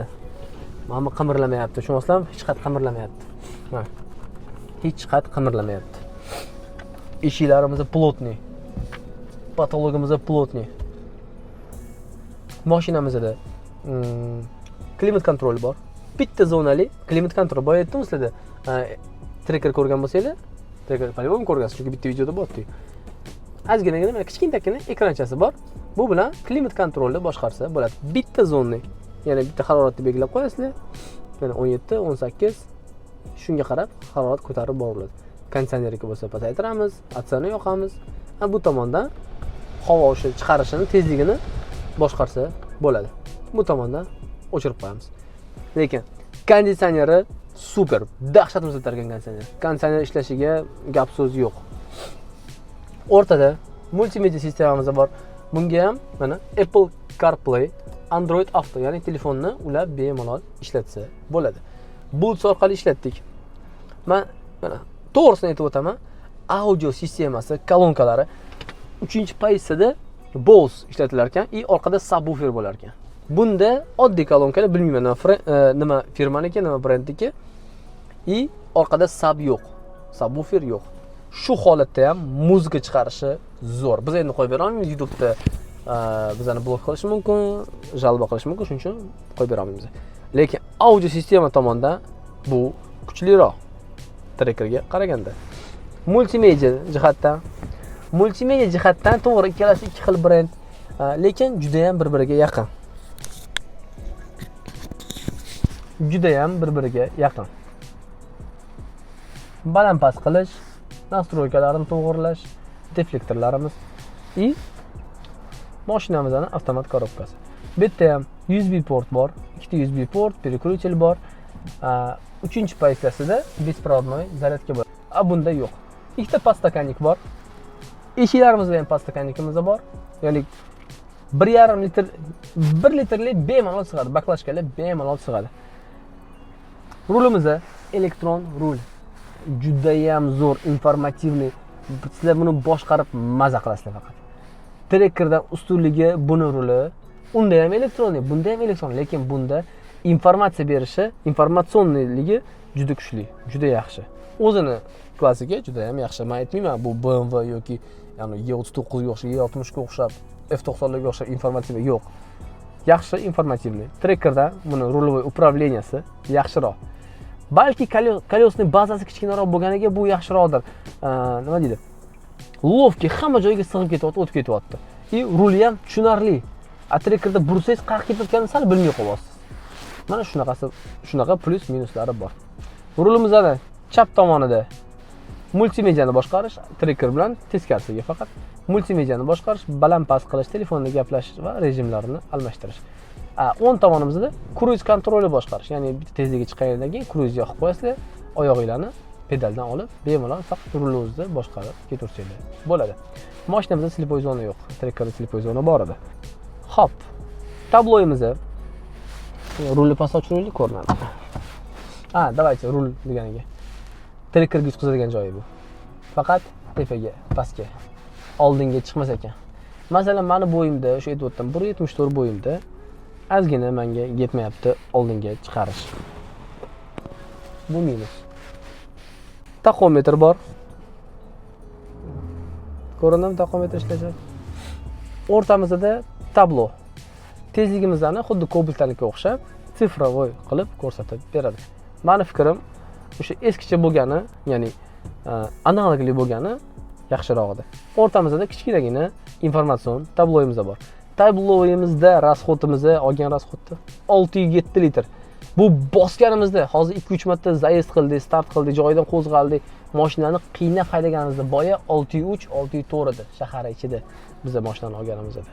Speaker 1: Mana bu qimirlamayapti. Tushunasizlarmi? Hech qat qimirlamayapti. Mana. Hech qat qimirlamayapti. Eshiklarimiz plotniy. Patologimiz plotniy. Mashinamizda klimat kontroli bor. Bitta zonali klimat kontrol. Boya aytdim sizlarga. Trekker ko'rgan bo'lsanglar, trekker по-любому ko'rgansiz, chunki bitta videoda bor-ku. Ozginagina mana kichkintakina ekranchasi bor. Bu bilan klimat kontrolni boshqarsa bo'ladi. Bitta zonni, ya'ni bitta haroratni belgilab qo'yasizlar. Mana 17, 18 shunga qarab harorat ko'tarib boriladi. Konditsionerga bo'lsa pasaytiramiz, atsani yoqamiz. Bu tomondan havo o'sha chiqarishini tezligini boshqarsa bo'ladi. Bu tomondan o'chirib qo'yamiz. Lekin konditsioneri super, dahshat ko'rsatarkan konditsioner. Konditsioner ishlashiga gap so'z yo'q. O'rtada multimedia sistemamiz bor. Bunga ham mana Apple CarPlay, Android Auto, ya'ni telefonni ulab bemalol ishlatsa bo'ladi. Bluetooth orqali ishlatdik. Men mana to'g'risini aytib o'taman, audio sistemasi, kolonkalari 3-pozitsiyada Bose ishlatilar ekan, orqada subwoofer bo'lar ekan. Bunda oddiy kolonkalar, bilmayman nima firmaniki, nima brendniki, orqada sub yo'q, subwoofer yo'q. Shu holatda ham muzika chiqarishi zo'r. Biz endi qo'yib bera olmaymiz, YouTube'da bizani blok qilish mumkin, jalba qilish mumkin, shuning uchun qo'yib bera olmaymiz. Lekin audio sistema tomonidan bu kuchliroq trekkerga qaraganda. multimedia jihatdan to'g'ri ikkalasi ikki xil brend, lekin juda ham bir-biriga yaqin. Baland-past qilish, nastroykalarni to'g'irlash, deflektorlarimiz и mashinamizning avtomat korobkasi. Bu yerda ham USB port bor, ikkita USB port, переключатель bor. 3-pozitsiyasida беспроводной zaryadka bor. Bunda yo'q. Ikkita podstakannik bor. Eshiklarimizda ham podstakannikimiz bor. Ya'ni 1,5 litr 1 litrlik bemalol sig'adi, baklashkalar bemalol sig'adi. Rulimizda elektron rul. Juda ham zo'r, informativniy. Sizlar buni boshqarib maza qilasizlar faqat. Trekkerdan ustunligi buni ruli. Unda ham elektronik, bunda ham elektron, lekin bunda informatsiya berishi, informatsionniyligi juda kuchli, juda yaxshi. O'zini klassika juda ham yaxshi. Men aytmayman, bu BMW yoki ya'ni E39 ga o'xshab, E60 ga o'xshab, F90 ga o'xshab informativ yo'q. Yaxshi informativniy. Trekkerda buni rulovoy upravleniyasi yaxshiroq. Balki kolyosning bazasi kichkinaroq bo'lganiga bu yaxshiroqdir. Nima deydi? Lovki hamma joyga sig'ib ketyapti, o'tib ketyapti. Ruli ham tushunarli. Trekkerda bursangiz qayerga ketayotganini sal bilmay qolyapsiz. Mana shunaqa plus minuslari bor. Rulimizning chap tomonida multimediani boshqarish, trekker bilan teskarisiga faqat multimediani boshqarish, baland-past qilish, telefonda gaplashish va rejimlarini almashtirish. O'ng tomonimizda cruise kontroli boshqarish, ya'ni bitta tezligi chiqqanidan keyin cruise qo'yib qo'yasizlar, oyog'inglarni pedaldan olib, bemalol faqat rul o'zida boshqarib ketaversanglar bo'ladi. Mashinamizda slipoy zona yo'q, trekkerda slipoy zona bor edi. Hop. Tabloyimizda rulni pastga tushiraylik ko'rinadi. Давайте rul deganiga. Trekkerga yutqizadigan joyi bu. Faqat tepaga, pastga, oldinga chiqmas ekan. Masalan, meni bo'yimda, o'sha aytib 1.74 bo'yimda ozgina menga yetmayapti oldinga chiqarish. Bu minus. Taxometr bor. Ko'rinadimi taxometr ishlayapti? O'rtamizda tablo. Tezligimizni xuddi Cobalt'ga o'xshab sifrovoy qilib ko'rsatib beradi. Meni fikrim o'sha eskicha bo'lgani, ya'ni analogli bo'lgani yaxshiroq edi. O'rtamizda kichkinagina informatsion tabloyimiz bor. Tabloyimizda rasxodimizni olgan rasxodni 607 litr. Bu bosganimizda hozir 2-3 marta zaezd qildik, start qildik, joyidan qo'zg'aldik. Mashinani qiynab haydaganimizda boya 603, 604 edi shahar ichida biz mashinani olganimizda.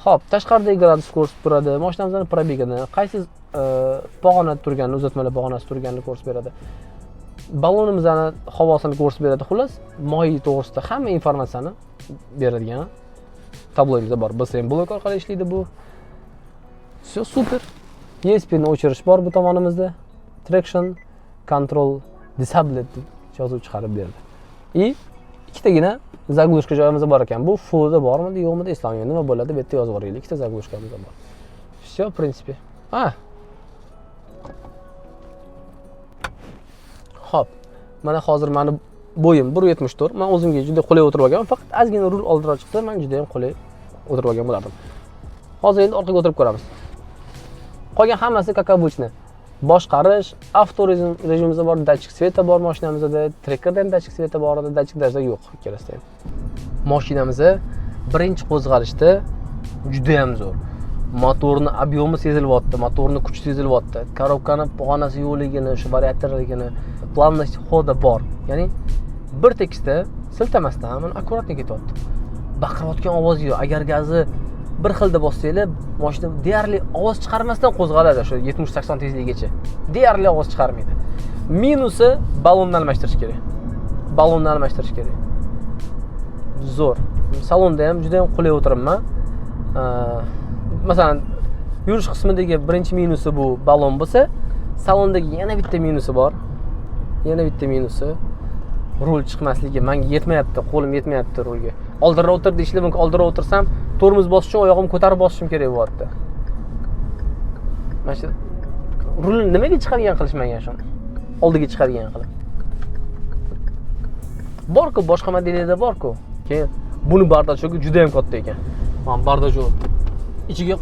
Speaker 1: Xo'p, tashqaridagi gradus ko'rsatib turadi, mashinamizning probegini, qaysi pog'ona turganini, uzatmalar pog'onasi turganini ko'rsatib beradi. Balonimizning havosini ko'rsatib beradi. Xullas, moyi to'g'risida hamma informatsiyani beradigan tabloyimiz bor. BSM blok orqali ishlaydi bu. Все super. ESP ni o'chirish bor bu tomonimizda. Traction control disabled deb yozuv chiqarib berdi. Ikkitagina zaglushka joyimiz bor ekan. Bu fullda bormi, yo'qmi eslolmayman. Nima bo'ladi? Bu yerda yozib yuboraylik. Ikkita zaglushkamiz bor. Все, в принципе. Xo'p. Mana hozir meni bo'yim 1.74. Men o'zimga juda qulay o'tirib olganman. Faqat ozgina rul oldiroq chiqsa, men juda ham qulay o'tirib olgan bo'lardim. Hozir endi orqaga o'tirib ko'ramiz. Qolgan hammasi kakabuchni. Boshqarish, avto rejimimizda bor, datchik sveta bor mashinamizda, trekkerda ham datchik sveta bor edi, datchik dajda yo'q ikkalasida ham. Mashinamizda birinchi qo'zg'alishda juda ham zo'r. Motorni obyomi sezilyapti, motorni kuchi sezilyapti. Korobkani pog'onasi yo'qligini, o'sha variatorligini, planность xoda bor. Ya'ni bir tekisda siltamasdan mana akkuratni ketyapti. Baqirayotgan ovoz yo'q. Agar gazni bir xilda bossanglar, mashina deyarli ovoz chiqarmasdan qo'zg'aladi o'sha 70-80 tezligigacha. Deyarli ovoz chiqarmaydi. Minusi balonni almashtirish kerak. Balonni almashtirish kerak. Zo'r. Salonda ham juda ham qulay o'tiribman. Masalan, yurish qismidagi birinchi minusi bu balon bo'lsa, salondagi yana bitta minusi bor. Yana bitta minusi rul chiqmasligi. Menga yetmayapti, qo'lim yetmayapti rulga. Oldinroq o'tir deyishlar mumkin. Oldinroq o'tirsam, tormoz bosish uchun oyog'im ko'tarib bosishim kerak bo'lyapti. Mana shu rulni nimaga chiqargan qilishmagan shuni? Oldiga chiqargan qilib. Bor-ku, boshqa modellarda bor-ku. Keyin buni bardajogi juda ham katta ekan. Mana bardajog ichiga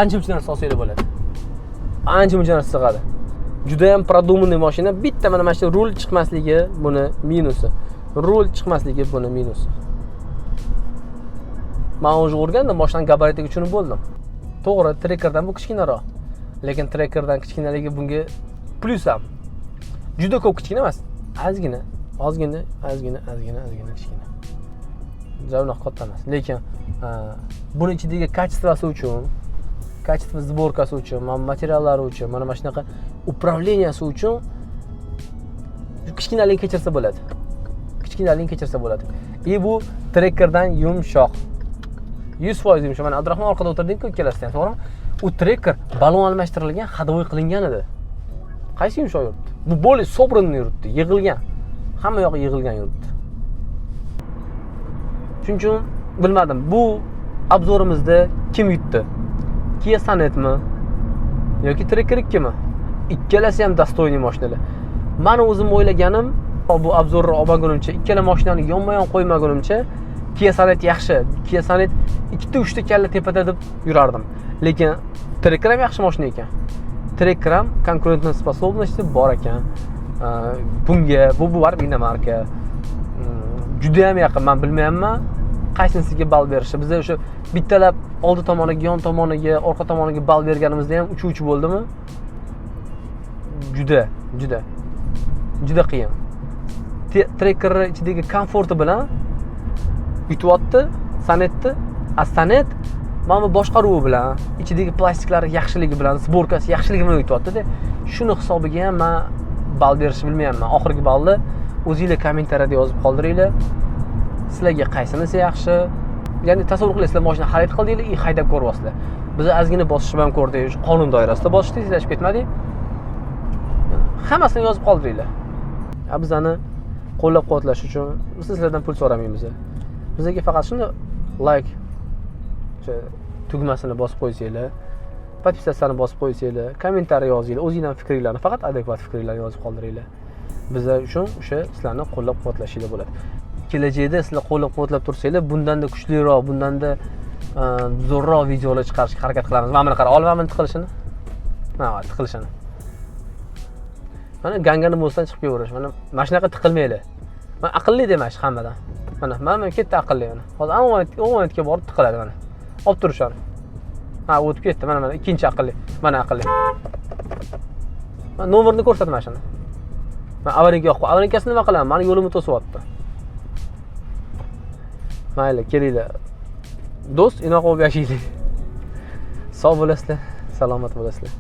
Speaker 1: ancha-muncha narsa solsanglar bo'ladi. Ancha-muncha narsa sig'adi. Juda ham продуманный mashina. Bitta mana shu rul chiqmasligi buni minusi. Rul chiqmasligi buni minusi. Men o'zi o'rgandim, mashinaning gabaritiga tushunib bo'ldim. To'g'ri, trekkerdan bu kichkinaroq. Lekin trekkerdan kichkinaligi bunga plus ham. Juda ko'p kichkina emas. Ozgina kichkina. Javnoq katta emas. Lekin buni ichidagi kачествоsi uchun, качество сборкасы uchun, mana materiallari uchun, mana shunaqa управленияsi uchun kichkinalik kechirsa bo'ladi. Bu trekkerdan yumshoq. 100% yumshoq. Mana Abdurahmon orqada o'tirdik-ku ikkalasidan, to'g'rimi? U trekker balon almashtirilgan, hadovoy qilingan edi. Qaysi yumshoq yuribdi? Bu более собранный yuribdi, yig'ilgan. Hamma yog'i yig'ilgan yuribdi. Shuning uchun bilmadim, bu obzorimizda kim yutdi? Kia Sonetmi yoki Tracker 2 mi? Ikkalasi ham dostoyniy mashinalar. Meni o'zim o'ylaganim, bu obzorni olmagunimcha, ikkala mashinani yonma-yon qo'ymagunimcha Kia Sonet yaxshi. Kia Sonet 2-3 ta kalla tepada deb yurardim. Lekin Tracker ham yaxshi mashina ekan. Tracker ham konkurentniy sposobnosti bor ekan. Bunga bu baribir marka. Juda ham yaqin, men bilmayapman qaysinisiga ball berishni. Biz o'sha bittalab oldi tomoniga, yon tomoniga, orqa tomoniga ball berganimizda ham uch bo'ldimi? Juda qiyin. Tracker ichidagi komforti bilan yutyapti Sonetni. Sonet mana bu boshqaruvi bilan, ichidagi plastiklari yaxshiligi bilan, sborkasi yaxshiligi bilan yutyapti-da. Shuni hisobiga ham men ball berishni bilmayapman. Oxirgi ballni o'zingizlar kommentariyada yozib qoldiringlar. Sizlarga qaysinisi yaxshi? Ya'ni tasavvur qilasizlar, mashina xarid qildinglar, haydab ko'ryapsizlar. Biz ozgina bosishni ham ko'rdik, qonun doirasida bosishdik, sizlashib ketmadik. Hammasini yozib qoldiringlar. Bizani qo'llab-quvvatlash uchun sizlardan pul so'ramaymiz. Bizga faqat shuni like tugmasini bosib qo'ysanglar, podpisatsiyani bosib qo'ysanglar, kommentariy yozinglar, o'zingizdan fikringlarni, faqat adekvat fikringlarni yozib qoldiringlar. Bizlar uchun o'sha sizlarni qo'llab-quvvatlashinglar bo'ladi. Kelajakda sizlar qo'llab-quvvatlab tursanglar, bundanda kuchliroq, bundanda zo'rroq videolar chiqarishga harakat qilamiz. Mana buni qara, olmaman tiqilishini. Mana tiqilishini. Mana gangani bo'lsa chiqib keverish. Mana shunaqa tiqilmaylar. Men aqlli demash hammadan. Mana ketdi aqlli mana. Hozir omonatga borib tiqiladi mana. Olib turishadi. O'tib ketdi. Mana ikkinchi aqlli. Mana aqlli. Mana nomerni ko'rsatma shuni. Men avariyaga yo'q. Avariyasini nima qilaman? Meni yo'limni to'syapti. Mayli, kelinglar. Do'st, inoq bo'lib yashaylik. Sog' bo'lasizlar, salomat bo'lasizlar.